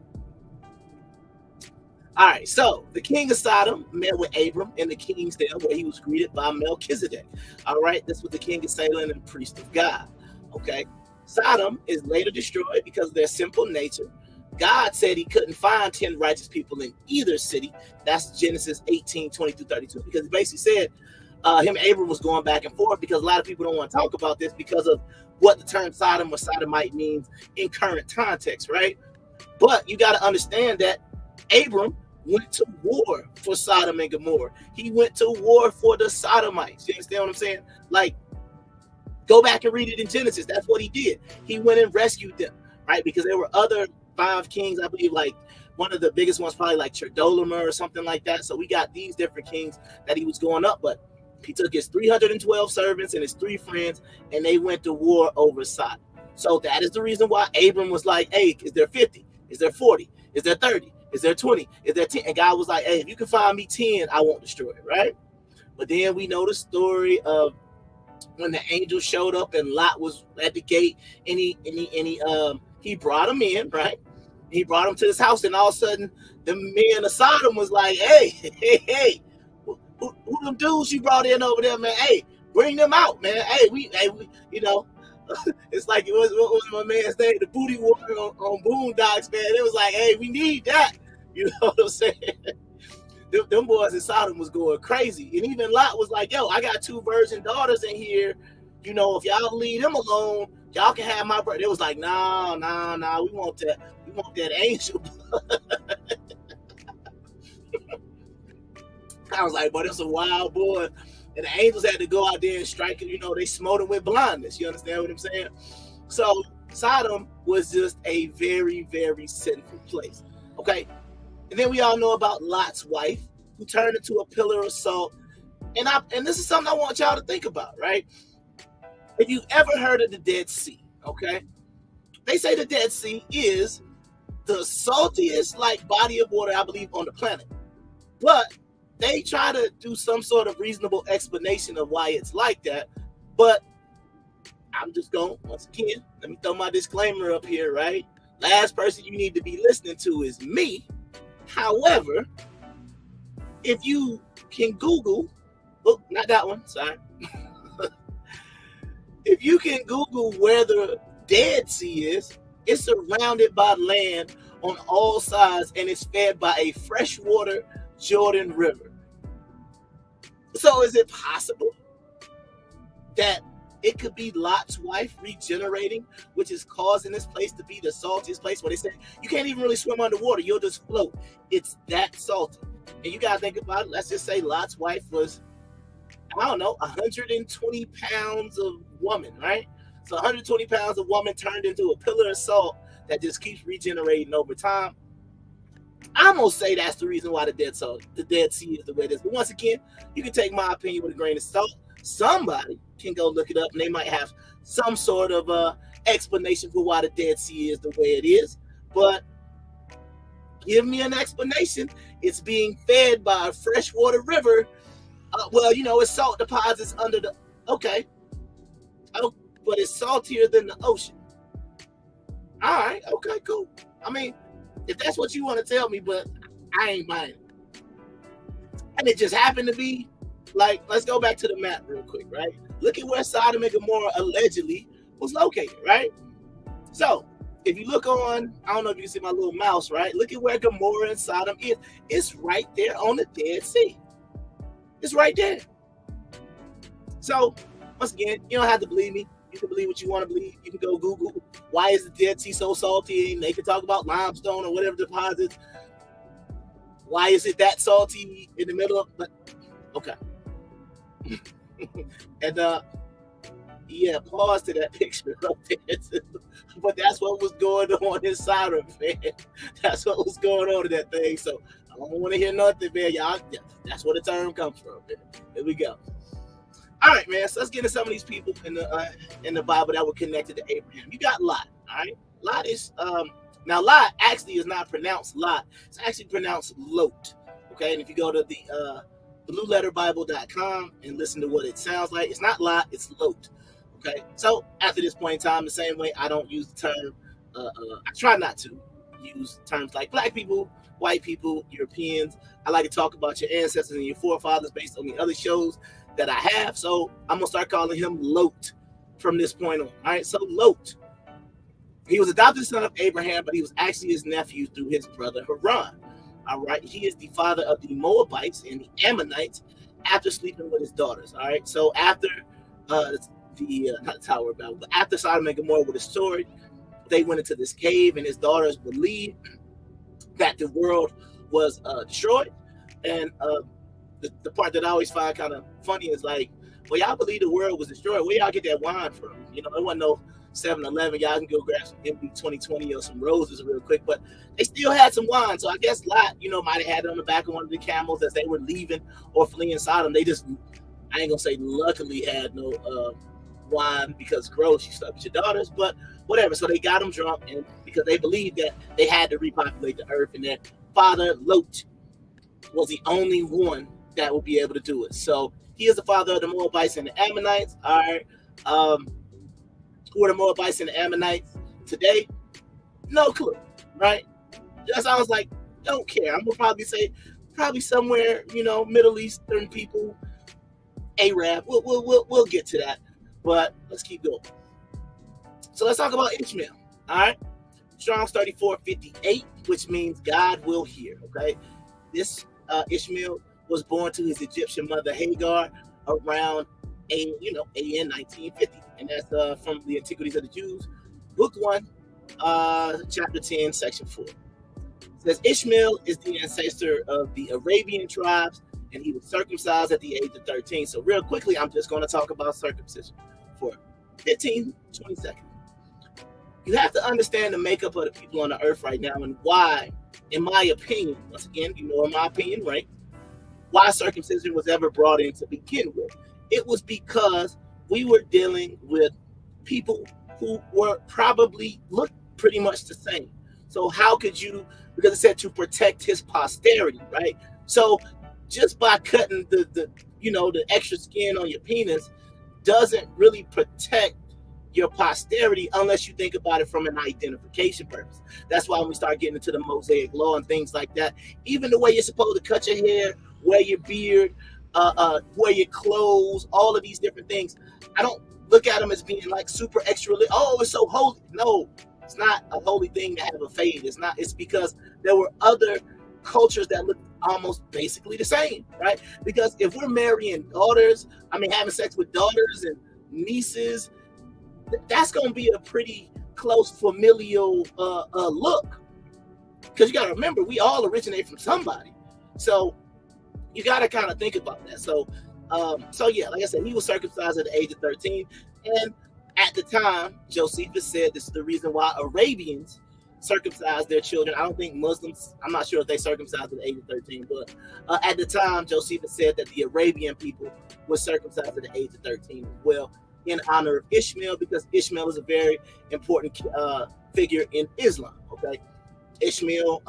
All right, so the king of Sodom met with Abram in the king's den where he was greeted by Melchizedek. All right, this was the king of Salem and priest of God, okay? Sodom is later destroyed because of their simple nature. God said he couldn't find 10 righteous people in either city. That's Genesis 18, 20-32, because he basically said, him and Abram was going back and forth because a lot of people don't want to talk about this because of what the term Sodom or Sodomite means in current context, right? But you got to understand that Abram went to war for Sodom and Gomorrah. He went to war for the Sodomites. You understand what I'm saying? Like, go back and read it in Genesis. That's what he did. He went and rescued them, right? Because there were other 5 kings, I believe, like one of the biggest ones, probably like Chedorlaomer or something like that. So we got these different kings that he was going up, but he took his 312 servants and his 3 friends, and they went to war over Sodom. So that is the reason why Abram was like, hey, is there 50? Is there 40? Is there 30? Is there 20? Is there 10? And God was like, hey, if you can find me 10, I won't destroy it, right? But then we know the story of when the angel showed up and Lot was at the gate, and he brought him in, right? He brought him to his house, and all of a sudden, the men of Sodom was like, hey, who them dudes you brought in over there, man? Hey, bring them out, man. Hey, we it's like, what was my man's name? The booty warrior on Boondocks, man. It was like, hey, we need that. You know what I'm saying? Them boys in Sodom was going crazy. And even Lot was like, yo, I got 2 virgin daughters in here. If y'all leave them alone, y'all can have my brother. It was like, nah, we want that. We want that angel. I was like, but it's a wild boy. And the angels had to go out there and strike him. They smote him with blindness. You understand what I'm saying? So Sodom was just a very, very sinful place. Okay. And then we all know about Lot's wife, who turned into a pillar of salt And this is something I want y'all to think about, right? If you've ever heard of the Dead Sea, okay? They say the Dead Sea is the saltiest like body of water, I believe, on the planet. But they try to do some sort of reasonable explanation of why it's like that. But I'm just going, once again, let me throw my disclaimer up here, right? Last person you need to be listening to is me. However, if you can Google, oh, not that one, sorry. If you can Google where the Dead Sea is, it's surrounded by land on all sides and it's fed by a freshwater Jordan River. So is it possible that it could be Lot's wife regenerating, which is causing this place to be the saltiest place where they say you can't even really swim underwater, you'll just float. It's that salty. And you gotta think about it. Let's just say Lot's wife was, I don't know, 120 pounds of woman, right? So 120 pounds of woman turned into a pillar of salt that just keeps regenerating over time. I'm gonna say that's the reason why the Dead Sea is the way it is. But once again, you can take my opinion with a grain of salt. Somebody can go look it up and they might have some sort of explanation for why the Dead Sea is the way it is. But give me an explanation. It's being fed by a freshwater river. Well, you know, it's salt deposits under the, okay. Oh, but it's saltier than the ocean. All right, okay, cool. I mean, if that's what you want to tell me, but I ain't buying it. And it just happened to be, like, let's go back to the map real quick, right? Look at where Sodom and Gomorrah allegedly was located, right? So, if you look on, I don't know if you can see my little mouse, right? Look at where Gomorrah and Sodom is. It's right there on the Dead Sea. It's right there. So, once again, you don't have to believe me. You can believe what you want to believe. You can go Google, why is the Dead Sea so salty? And they can talk about limestone or whatever deposits. Why is it that salty in the middle of, but okay. And yeah, pause to that picture up there. But that's what was going on inside of it, man. That's what was going on in that thing. So I don't want to hear nothing, man. Y'all, that's where the term comes from, man. Here we go. All right, man. So let's get into some of these people in the Bible that were connected to Abraham. You got Lot. All right, Lot is now Lot actually is not pronounced Lot. It's actually pronounced Lot. Okay, and if you go to the blueletterbible.com and listen to what it sounds like, it's not Lot, it's Lot. Okay, so after this point in time, the same way I don't use the term, I try not to use terms like black people, white people, Europeans. I like to talk about your ancestors and your forefathers based on the other shows that I have. So I'm gonna start calling him Lot from this point on. All right, so Lot, he was adopted son of Abraham, but he was actually his nephew through his brother Haran. All right, he is the father of the Moabites and the Ammonites after sleeping with his daughters. All right, so after not the Tower of Babel, but after Sodom and Gomorrah were destroyed, they went into this cave, and his daughters believed that the world was destroyed. And the part that I always find kind of funny is like, well, y'all believe the world was destroyed. Where y'all get that wine from? You know, it wasn't no 7-Eleven. Y'all can go grab some MB 2020 or some roses real quick, but they still had some wine. So I guess Lot, you know, might have had it on the back of one of the camels as they were leaving or fleeing Sodom. They just, I ain't gonna say luckily had no wine because gross, you slept with your daughters, but whatever. So they got them drunk, and because they believed that they had to repopulate the earth, and that father Lot was the only one that would be able to do it. So he is the father of the Moabites and the Ammonites. All right. Who are the Moabites and the Ammonites today? No clue, right? That sounds like, don't care. I'm gonna probably say somewhere, you know, Middle Eastern people, Arab. We'll get to that, but let's keep going. So let's talk about Ishmael. All right, Strong's 34:58, which means God will hear. Okay, this Ishmael was born to his Egyptian mother Hagar around AN 1950, and that's from the Antiquities of the Jews, Book 1, Chapter 10, Section 4. It says Ishmael is the ancestor of the Arabian tribes, and he was circumcised at the age of 13. So real quickly, I'm just going to talk about circumcision for 15-20 seconds. You have to understand the makeup of the people on the earth right now and why, in my opinion, once again, you know my opinion, right? why circumcision was ever brought in to begin with. It was because we were dealing with people who were probably looked pretty much the same. So how could you, because it said to protect his posterity, right? So just by cutting the extra skin on your penis doesn't really protect your posterity unless you think about it from an identification purpose. That's why when we start getting into the Mosaic law and things like that, even the way you're supposed to cut your hair, wear your beard, wear your clothes, all of these different things, I don't look at them as being like super extra. Oh, it's so holy. No, it's not a holy thing to have a fade. It's not. It's because there were other cultures that look almost basically the same, right? Because if we're marrying daughters, having sex with daughters and nieces, that's going to be a pretty close familial look. Because you got to remember, we all originate from somebody. So you got to kind of think about that. So yeah, like I said, he was circumcised at the age of 13. And at the time, Josephus said this is the reason why Arabians circumcised their children. I don't think Muslims, I'm not sure if they circumcised at the age of 13, but at the time, Josephus said that the Arabian people were circumcised at the age of 13 as well, in honor of Ishmael, because Ishmael is a very important figure in Islam. Okay, Ishmael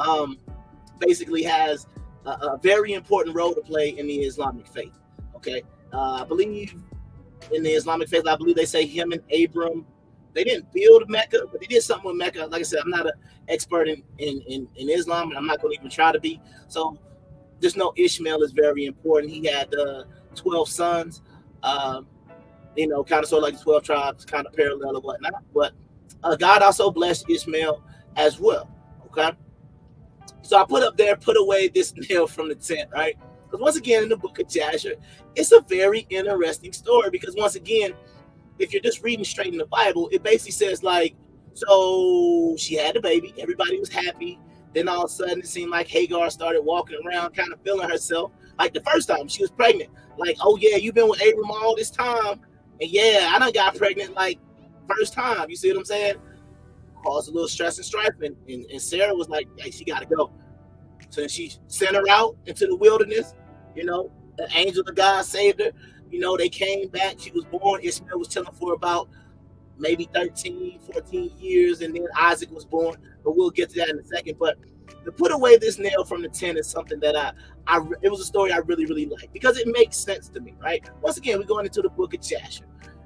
basically has a very important role to play in the Islamic faith. Okay, I believe in the Islamic faith, I believe they say him and Abram, they didn't build Mecca, but they did something with Mecca. Like I said, I'm not an expert in Islam, and I'm not going to even try to be. So just know Ishmael is very important. He had 12 sons, kind of sort of like the 12 tribes, kind of parallel or whatnot. But God also blessed Ishmael as well. Okay. So I put away this nail from the tent, right? Because once again, in the book of Jasher, it's a very interesting story, because once again, if you're just reading straight in the Bible, it basically says like, so she had a baby, everybody was happy. Then all of a sudden it seemed like Hagar started walking around kind of feeling herself. Like the first time she was pregnant, like, oh yeah, you've been with Abram all this time. And yeah, I done got pregnant like first time. You see what I'm saying? Caused a little stress and strife. And Sarah was like, hey, she got to go. So then she sent her out into the wilderness. The angel of God saved her. They came back. She was born. Ishmael was chilling for about maybe 13, 14 years. And then Isaac was born. But we'll get to that in a second. But to put away this nail from the tent is something that it was a story I really, really like, because it makes sense to me, right? Once again, we're going into the book of Jasher.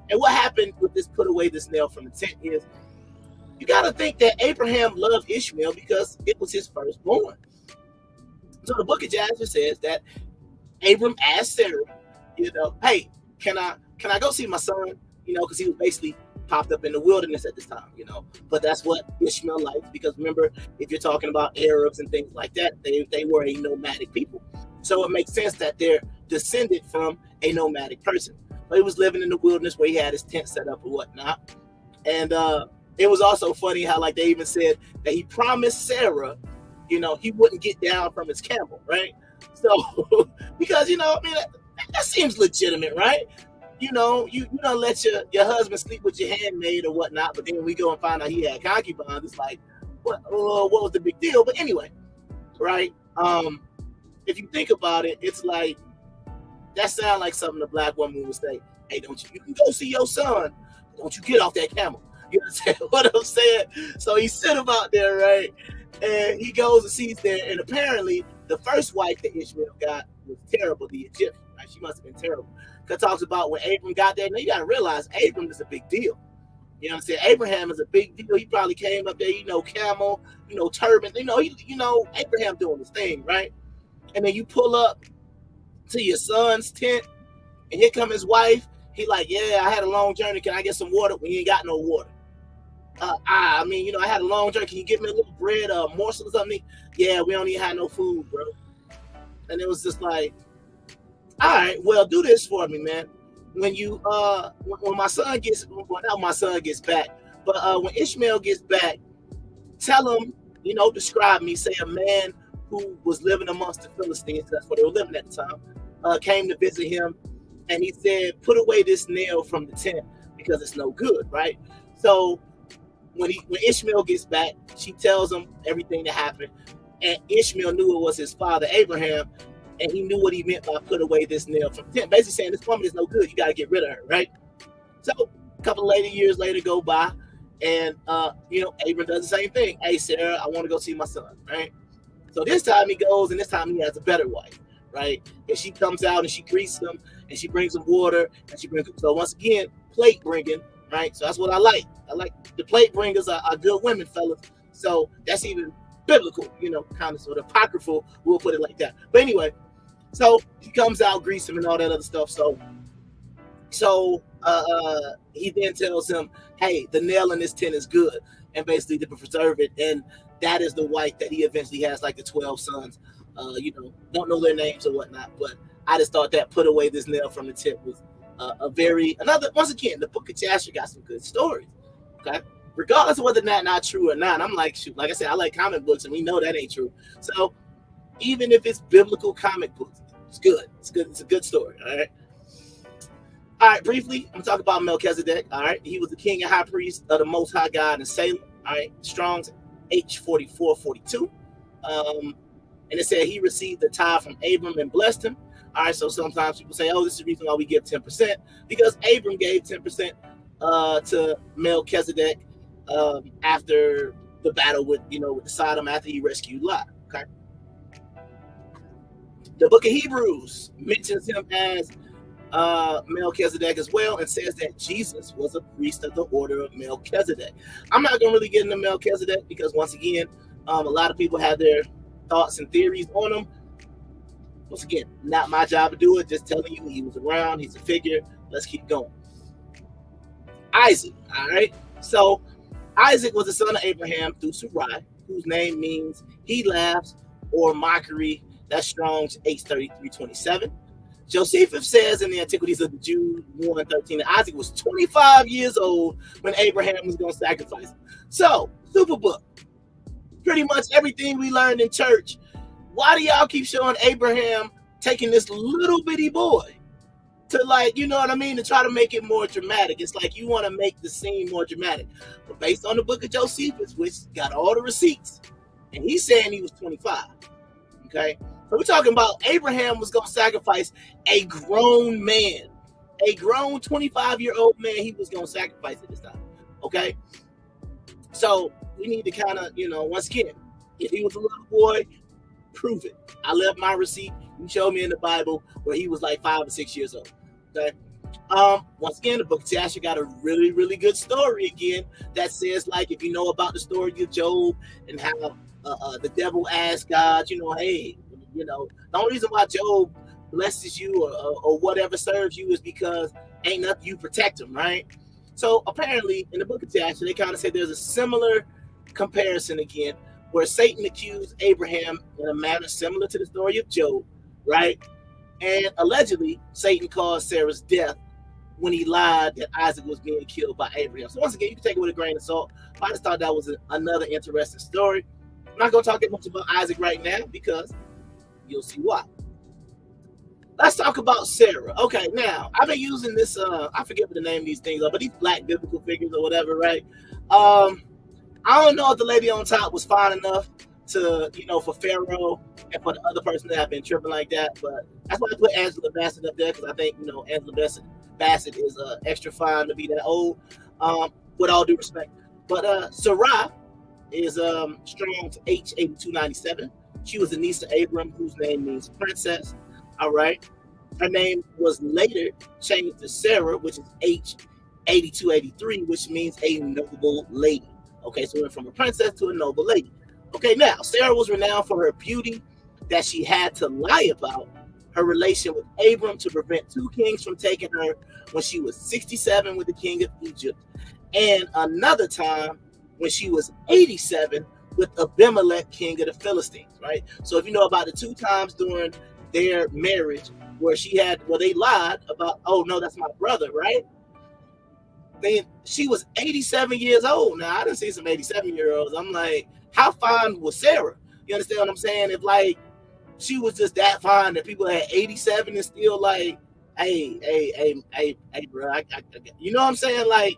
And what happened with this put away this nail from the tent is, you got to think that Abraham loved Ishmael because it was his firstborn. So the book of Jasher says that Abram asked Sarah, hey, can I go see my son? Because he was basically popped up in the wilderness at this time, But that's what Ishmael liked, because remember, if you're talking about Arabs and things like that, they were a nomadic people. So it makes sense that they're descended from a nomadic person. But he was living in the wilderness where he had his tent set up or whatnot. And it was also funny how, like, they even said that he promised Sarah, he wouldn't get down from his camel, right? So, because, that seems legitimate, right? You don't let your husband sleep with your handmaid or whatnot, but then we go and find out he had concubines. It's like, what was the big deal? But anyway, right? If you think about it, it's like, that sounds like something a black woman would say. Hey, you can go see your son, don't you get off that camel. You understand what I'm saying? So he sent him out there, right? And he goes and sees there, and apparently the first wife that Ishmael got was terrible, the Egyptian, right? She must have been terrible. Because it talks about when Abram got there. Now you got to realize Abram is a big deal. You know what I'm saying? Abraham is a big deal. He probably came up there, camel, turban, Abraham doing his thing, right? And then you pull up to your son's tent, and here come his wife. He like, yeah, I had a long journey. Can I get some water? We ain't got no water. I had a long journey. Can you give me a little bread, a morsel or something? Yeah, we don't even have no food, bro. And it was just like, all right, well, do this for me, man. When when my son gets, well, not my son gets back, but when Ishmael gets back, tell him, describe me, say a man who was living amongst the Philistines, that's where they were living at the time, came to visit him, and he said, put away this nail from the tent because it's no good, right? So when Ishmael gets back, she tells him everything that happened, and Ishmael knew it was his father Abraham, and he knew what he meant by put away this nail from the tent. Basically saying this woman is no good. You got to get rid of her, right? So a couple of years later go by, and Abram does the same thing. Hey, Sarah, I want to go see my son, right? So this time he goes, and this time he has a better wife, right? And she comes out and she greets him, and she brings him water, and she brings him. So once again, plate bringing, right? So that's what I like. I like the plate bringers are good women, fellas. So that's even biblical, kind of sort of apocryphal. We'll put it like that. But anyway, so he comes out, greets him, and all that other stuff. So he then tells him, hey, the nail in this tent is good, and basically to preserve it. And that is the wife that he eventually has, like the 12 sons. Don't know their names or whatnot, but I just thought that put away this nail from the tent was once again, the book of Jasher got some good stories. Okay. Regardless of whether that's not true or not, I'm like, shoot, like I said, I like comic books, and we know that ain't true. So even if it's biblical comic books, it's good. It's good. It's a good story. All right. All right. Briefly, I'm gonna talk about Melchizedek. All right. He was the king and high priest of the Most High God in Salem. All right. Strong's H4442. And it said he received the tithe from Abram and blessed him. All right. So sometimes people say, oh, this is the reason why we give 10%, because Abram gave 10% to Melchizedek after the battle with the Sodom, after he rescued Lot. Okay. The book of Hebrews mentions him as Melchizedek as well, and says that Jesus was a priest of the order of Melchizedek. I'm not going to really get into Melchizedek because, once again, a lot of people have their thoughts and theories on him. Once again, not my job to do it, just telling you he was around, he's a figure. Let's keep going. Isaac, all right? So Isaac was the son of Abraham through Sarai, whose name means he laughs or mockery. That's Strong's H3327. Josephus says in the Antiquities of the Jews 1:13 that Isaac was 25 years old when Abraham was going to sacrifice him. So, Superbook, pretty much everything we learned in church. Why do y'all keep showing Abraham taking this little bitty boy to, like, you know what I mean, to try to make it more dramatic? It's like you want to make the scene more dramatic. But based on the book of Josephus, which got all the receipts, and he's saying he was 25. Okay? So we're talking about Abraham was going to sacrifice a grown man. A grown 25-year-old man he was going to sacrifice at this time. Okay? So we need to kind of, once again, if he was a little boy, prove it. I left my receipt. You showed me in the Bible where he was like 5 or 6 years old. Okay? Once again, the book of Jasher got a really, really good story again that says, like, if you know about the story of Job and how the devil asked God, hey, the only reason why Job blesses you or whatever serves you is because ain't nothing you protect him, right? So apparently in the book of Jasher, they kind of say there's a similar comparison again where Satan accused Abraham in a manner similar to the story of Job, right? And allegedly, Satan caused Sarah's death when he lied that Isaac was being killed by Abraham. So once again, you can take it with a grain of salt. I just thought that was another interesting story. I'm not going to talk much about Isaac right now because you'll see why. Let's talk about Sarah. Okay, now, I've been using this, I forget what the name of these things are, but these black biblical figures or whatever, right? I don't know if the lady on top was fine enough to, for Pharaoh and for the other person that have been tripping like that, but that's why I put Angela Bassett up there, because I think, Angela Bassett is extra fine to be that old, with all due respect. But Sarai is Strong's H8297. She was a niece to Abram, whose name means princess. All right. Her name was later changed to Sarah, which is H8283, which means a noble lady. Okay, so we went from a princess to a noble lady. Okay, now Sarah was renowned for her beauty that she had to lie about her relation with Abram to prevent two kings from taking her when she was 67 with the king of Egypt, and another time when she was 87 with Abimelech, king of the Philistines, right? So if you know about the two times during their marriage where they lied about, oh no, that's my brother, right? Then she was 87 years old. Now I didn't see some 87-year-olds. I'm like, how fine was Sarah? You understand what I'm saying? If like she was just that fine that people at 87 and still like, hey, bro, you know what I'm saying? Like,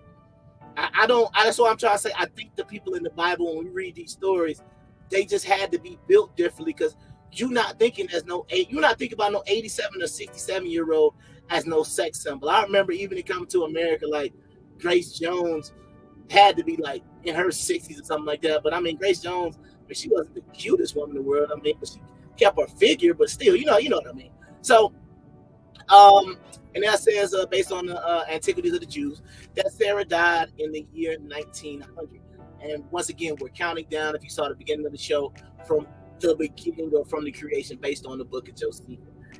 that's what I'm trying to say. I think the people in the Bible, when we read these stories, they just had to be built differently, because you're not thinking about no 87 or 67-year-old as no sex symbol. I remember even it coming to America, like Grace Jones had to be like in her 60s or something like that. But I mean, Grace Jones, I mean, she wasn't the cutest woman in the world. I mean, but she kept her figure, but still, you know what I mean. So, and that says, based on the Antiquities of the Jews, that Sarah died in the year 1900. And once again, we're counting down, if you saw the beginning of the show, from the beginning or from the creation based on the book of Josephus.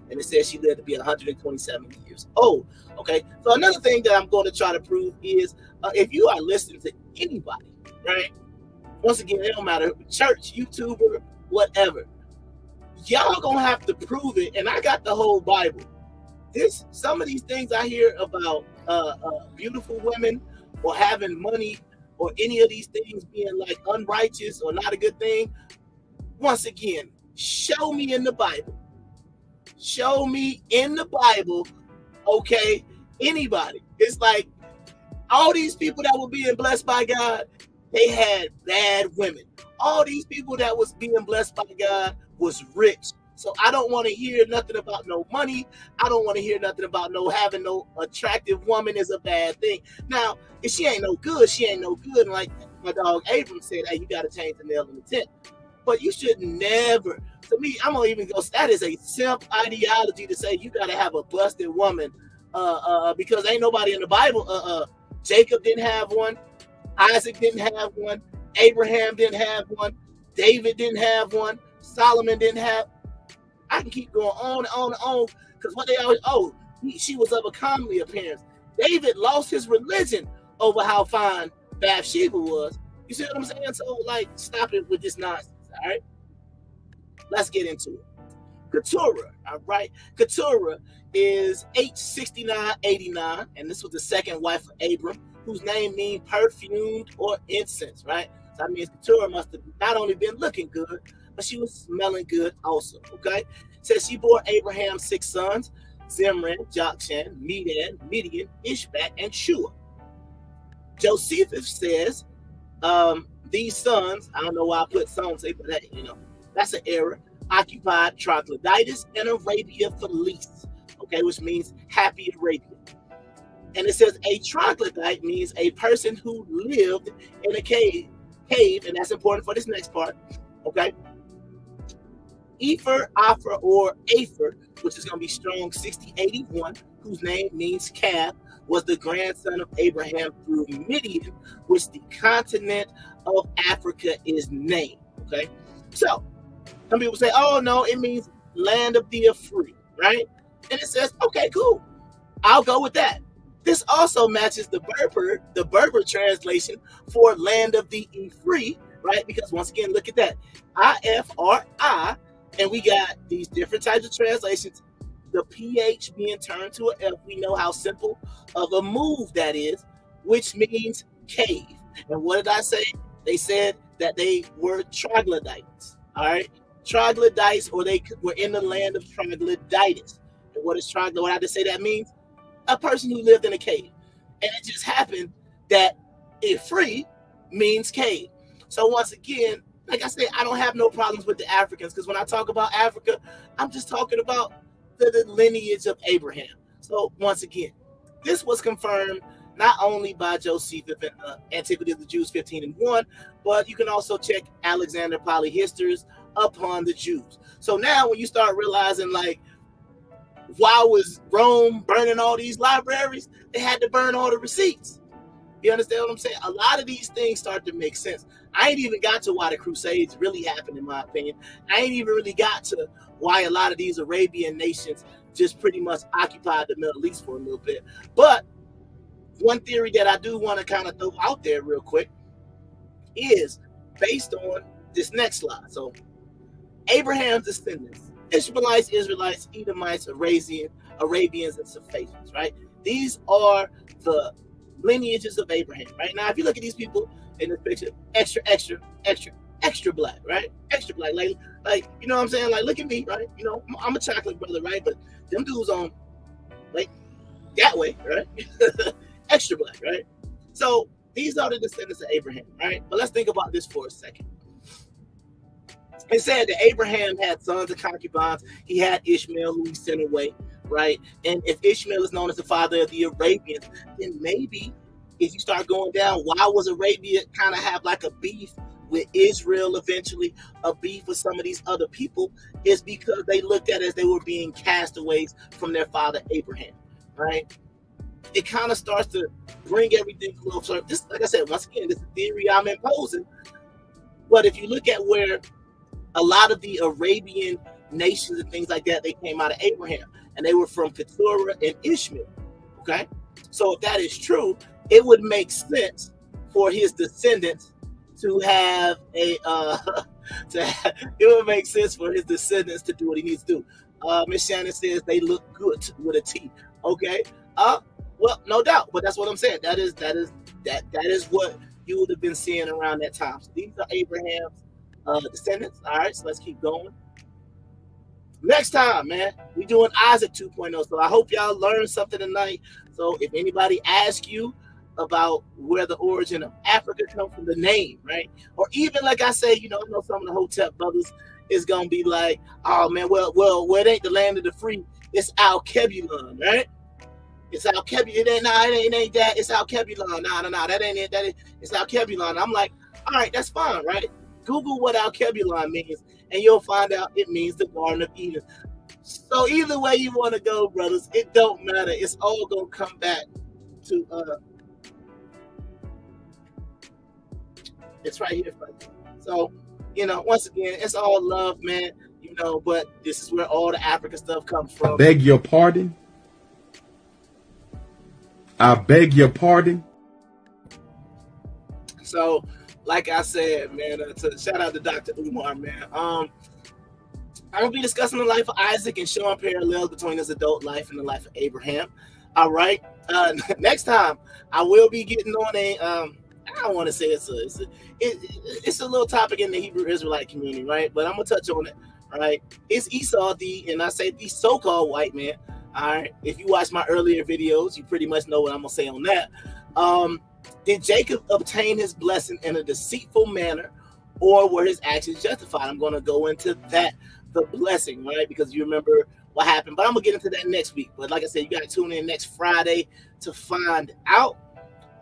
And it says she lived to be 127 years old. Okay. So another thing that I'm going to try to prove is if you are listening to anybody, right? Once again, it don't matter, church, YouTuber, whatever. Y'all gonna have to prove it. And I got the whole Bible. Some of these things I hear about beautiful women or having money or any of these things being like unrighteous or not a good thing. Once again, show me in the Bible. Show me in the Bible, okay? Anybody. It's like all these people that were being blessed by God, they had bad women. All these people that was being blessed by God was rich. So I don't want to hear nothing about no money. I don't want to hear nothing about having no attractive woman is a bad thing. Now, if she ain't no good, she ain't no good. And like my dog Abram said, hey, you got to change the nail in the tent. But you should never, to me, I'm going to even go, that is a simp ideology to say you got to have a busted woman because ain't nobody in the Bible. Jacob didn't have one. Isaac didn't have one. Abraham didn't have one. David didn't have one. Solomon didn't have. I can keep going on and on and on because what they always, she was of a comely appearance. David lost his religion over how fine Bathsheba was. You see what I'm saying? So, like, stop it with this nonsense, all right? Let's get into it. Keturah, all right? Keturah is 869-89, and this was the second wife of Abram, whose name means perfumed or incense, right? So that means Keturah must have not only been looking good, but she was smelling good also, okay? It says she bore Abraham 6 sons, Zimran, Jokshan, Medan, Midian, Ishbak, and Shua. Josephus says these sons, I don't know why I put sons, but hey, that's an error, occupied Troglodytis and Arabia Felice, okay, which means happy Arabia. And it says a troglodyte means a person who lived in a cave, and that's important for this next part, okay? Epher, Aphra, or Aphor, which is going to be strong 6081, whose name means calf, was the grandson of Abraham through Midian, which the continent of Africa is named, okay? So, some people say, oh, no, it means land of the free, right? And it says, okay, cool. I'll go with that. This also matches the Berber translation for land of the free, right? Because once again, look at that. IFRI, and we got these different types of translations. The PH being turned to an F, we know how simple of a move that is, which means cave. And what did I say? They said that they were troglodytes, all right? Troglodytes, or they were in the land of troglodytis. And what is troglodyte? What I just say that means? A person who lived in a cave. And it just happened that free means cave. So once again, like I said, I don't have no problems with the Africans, because when I talk about Africa, I'm just talking about the lineage of Abraham. So once again, this was confirmed not only by Josephus in Antiquities of the Jews 15:1, but you can also check Alexander Polyhistor's Upon the Jews. So now when you start realizing, like, why was Rome burning all these libraries? They had to burn all the receipts. You understand what I'm saying? A lot of these things start to make sense. I ain't even got to why the Crusades really happened, in my opinion. I ain't even really got to why a lot of these Arabian nations just pretty much occupied the Middle East for a little bit. But one theory that I do want to kind of throw out there real quick is based on this next slide. So Abraham's descendants, Ishmaelites, Israelites, Edomites, Arabians, and Sapphians, right? These are the lineages of Abraham, right? Now, if you look at these people in this picture, extra black, right? Extra black, like you know what I'm saying? Like, look at me, right? You know, I'm a chocolate brother, right? But them dudes on, like, that way, right? Extra black, right? So these are the descendants of Abraham, right? But let's think about this for a second. It said that Abraham had sons and concubines. He had Ishmael, who he sent away, right? And if Ishmael is known as the father of the Arabians, then maybe if you start going down, why was Arabia kind of have like a beef with Israel eventually, a beef with some of these other people, is because they looked at it as they were being castaways from their father Abraham, right? It kind of starts to bring everything closer. This, like I said, once again, this is a theory I'm imposing. But if you look at where a lot of the Arabian nations and things like that, they came out of Abraham, and they were from Keturah and Ishmael. Okay, so if that is true, it would make sense for his descendants to have a it would make sense for his descendants to do what he needs to do. Miss Shannon says they look good with a T. Okay, well, no doubt, but that's what I'm saying. That is what you would have been seeing around that time. So these are Abraham's descendants. All right, so let's keep going. Next time, man, we doing Isaac 2.0. So I hope y'all learned something tonight. So if anybody asks you about where the origin of Africa comes from, the name, right? Or even like I say, I know some of the Hotep brothers is gonna be like, oh man, well, it ain't the land of the free. It's Al Kebulon, right? It's Al Kebulon. It ain't that. It's Al Kebulon. No, that ain't it. It's Al Kebulon. I'm like, all right, that's fine, right? Google what Al Kebulon means, and you'll find out it means the Garden of Eden. So either way you want to go, brothers, it don't matter. It's all gonna come back to it's right here for you. So, once again, it's all love, man. But this is where all the African stuff comes from. I beg your pardon. I beg your pardon. So, like I said, man, shout out to Dr. Umar, man. I'm gonna be discussing the life of Isaac and showing parallels between his adult life and the life of Abraham. All right. Next time, I will be getting on a. I don't want to say it's a little topic in the Hebrew Israelite community, right? But I'm gonna touch on it. All right. It's Esau, and I say the so-called white man. All right. If you watch my earlier videos, you pretty much know what I'm gonna say on that. Did Jacob obtain his blessing in a deceitful manner, or were his actions justified? I'm going to go into that, the blessing, right? Because you remember what happened. But I'm going to get into that next week. But like I said, you got to tune in next Friday to find out.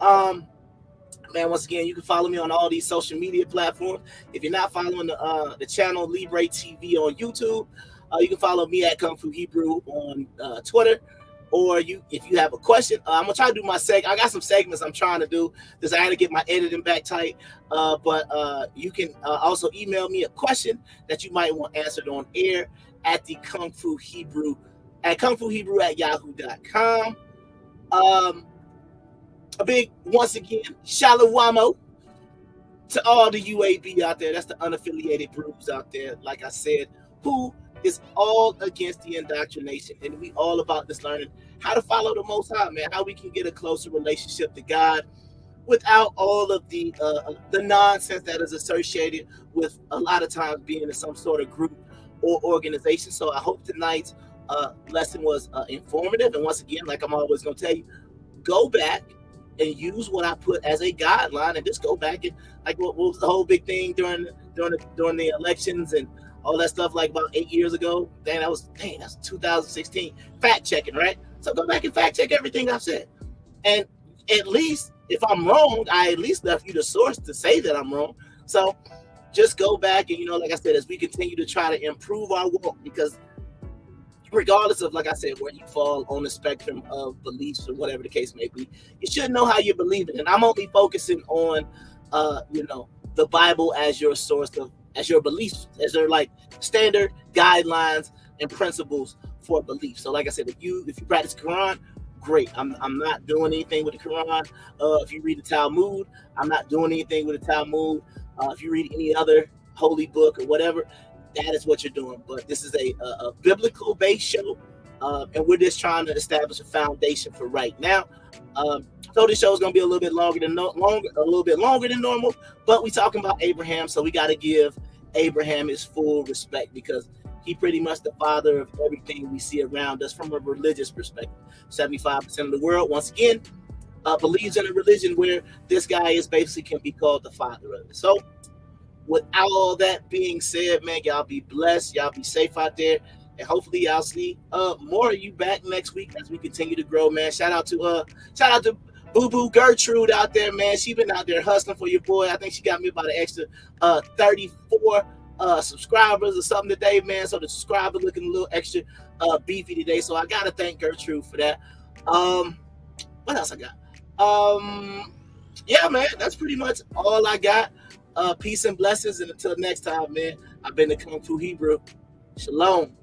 Man, once again, you can follow me on all these social media platforms. If you're not following the channel Libre TV on YouTube, you can follow me at Kung Fu Hebrew on Twitter. Or if you have a question, I'm gonna try to do my I got some segments I'm trying to do because I had to get my editing back tight. But you can also email me a question that you might want answered on air at the Kung Fu Hebrew at yahoo.com. A big once again shalawamo to all the UAB out there. That's the unaffiliated groups out there. Like I said, who is all against the indoctrination, and we all about this learning how to follow the Most High, man. How we can get a closer relationship to God without all of the nonsense that is associated with a lot of times being in some sort of group or organization. So I hope tonight's lesson was informative. And once again, like I'm always going to tell you, go back and use what I put as a guideline, and just go back and like what was the whole big thing during the elections and all that stuff, like about 8 years ago. That's 2016. Fact checking, right? So go back and fact check everything I've said. And at least if I'm wrong, I at least left you the source to say that I'm wrong. So just go back and, like I said, as we continue to try to improve our walk, because regardless of, like I said, where you fall on the spectrum of beliefs or whatever the case may be, you should know how you believe it. And I'm only focusing on, the Bible as your source of, as your beliefs, as their like standard guidelines and principles for belief. So like I said, if you practice Quran, great. I'm not doing anything with the Quran. If you read the Talmud, I'm not doing anything with the Talmud. If you read any other holy book or whatever, that is what you're doing. But this is a biblical based show, and we're just trying to establish a foundation for right now. So this show is going to be a little bit longer than normal, but we talking about Abraham, so we got to give Abraham his full respect, because he pretty much the father of everything we see around us from a religious perspective. 75% of the world, once again, believes in a religion where this guy is basically can be called the father of it. So with all that being said, man, y'all be blessed. Y'all be safe out there. And hopefully y'all see more of you back next week as we continue to grow, man. Shout out to Boo Boo Gertrude out there, man. She been out there hustling for your boy. I think she got me about an extra 34 subscribers or something today, man. So the subscriber looking a little extra beefy today. So I gotta thank Gertrude for that. What else I got? Yeah, man, that's pretty much all I got. Peace and blessings, and until next time, man. I've been the Kung Fu Hebrew. Shalom.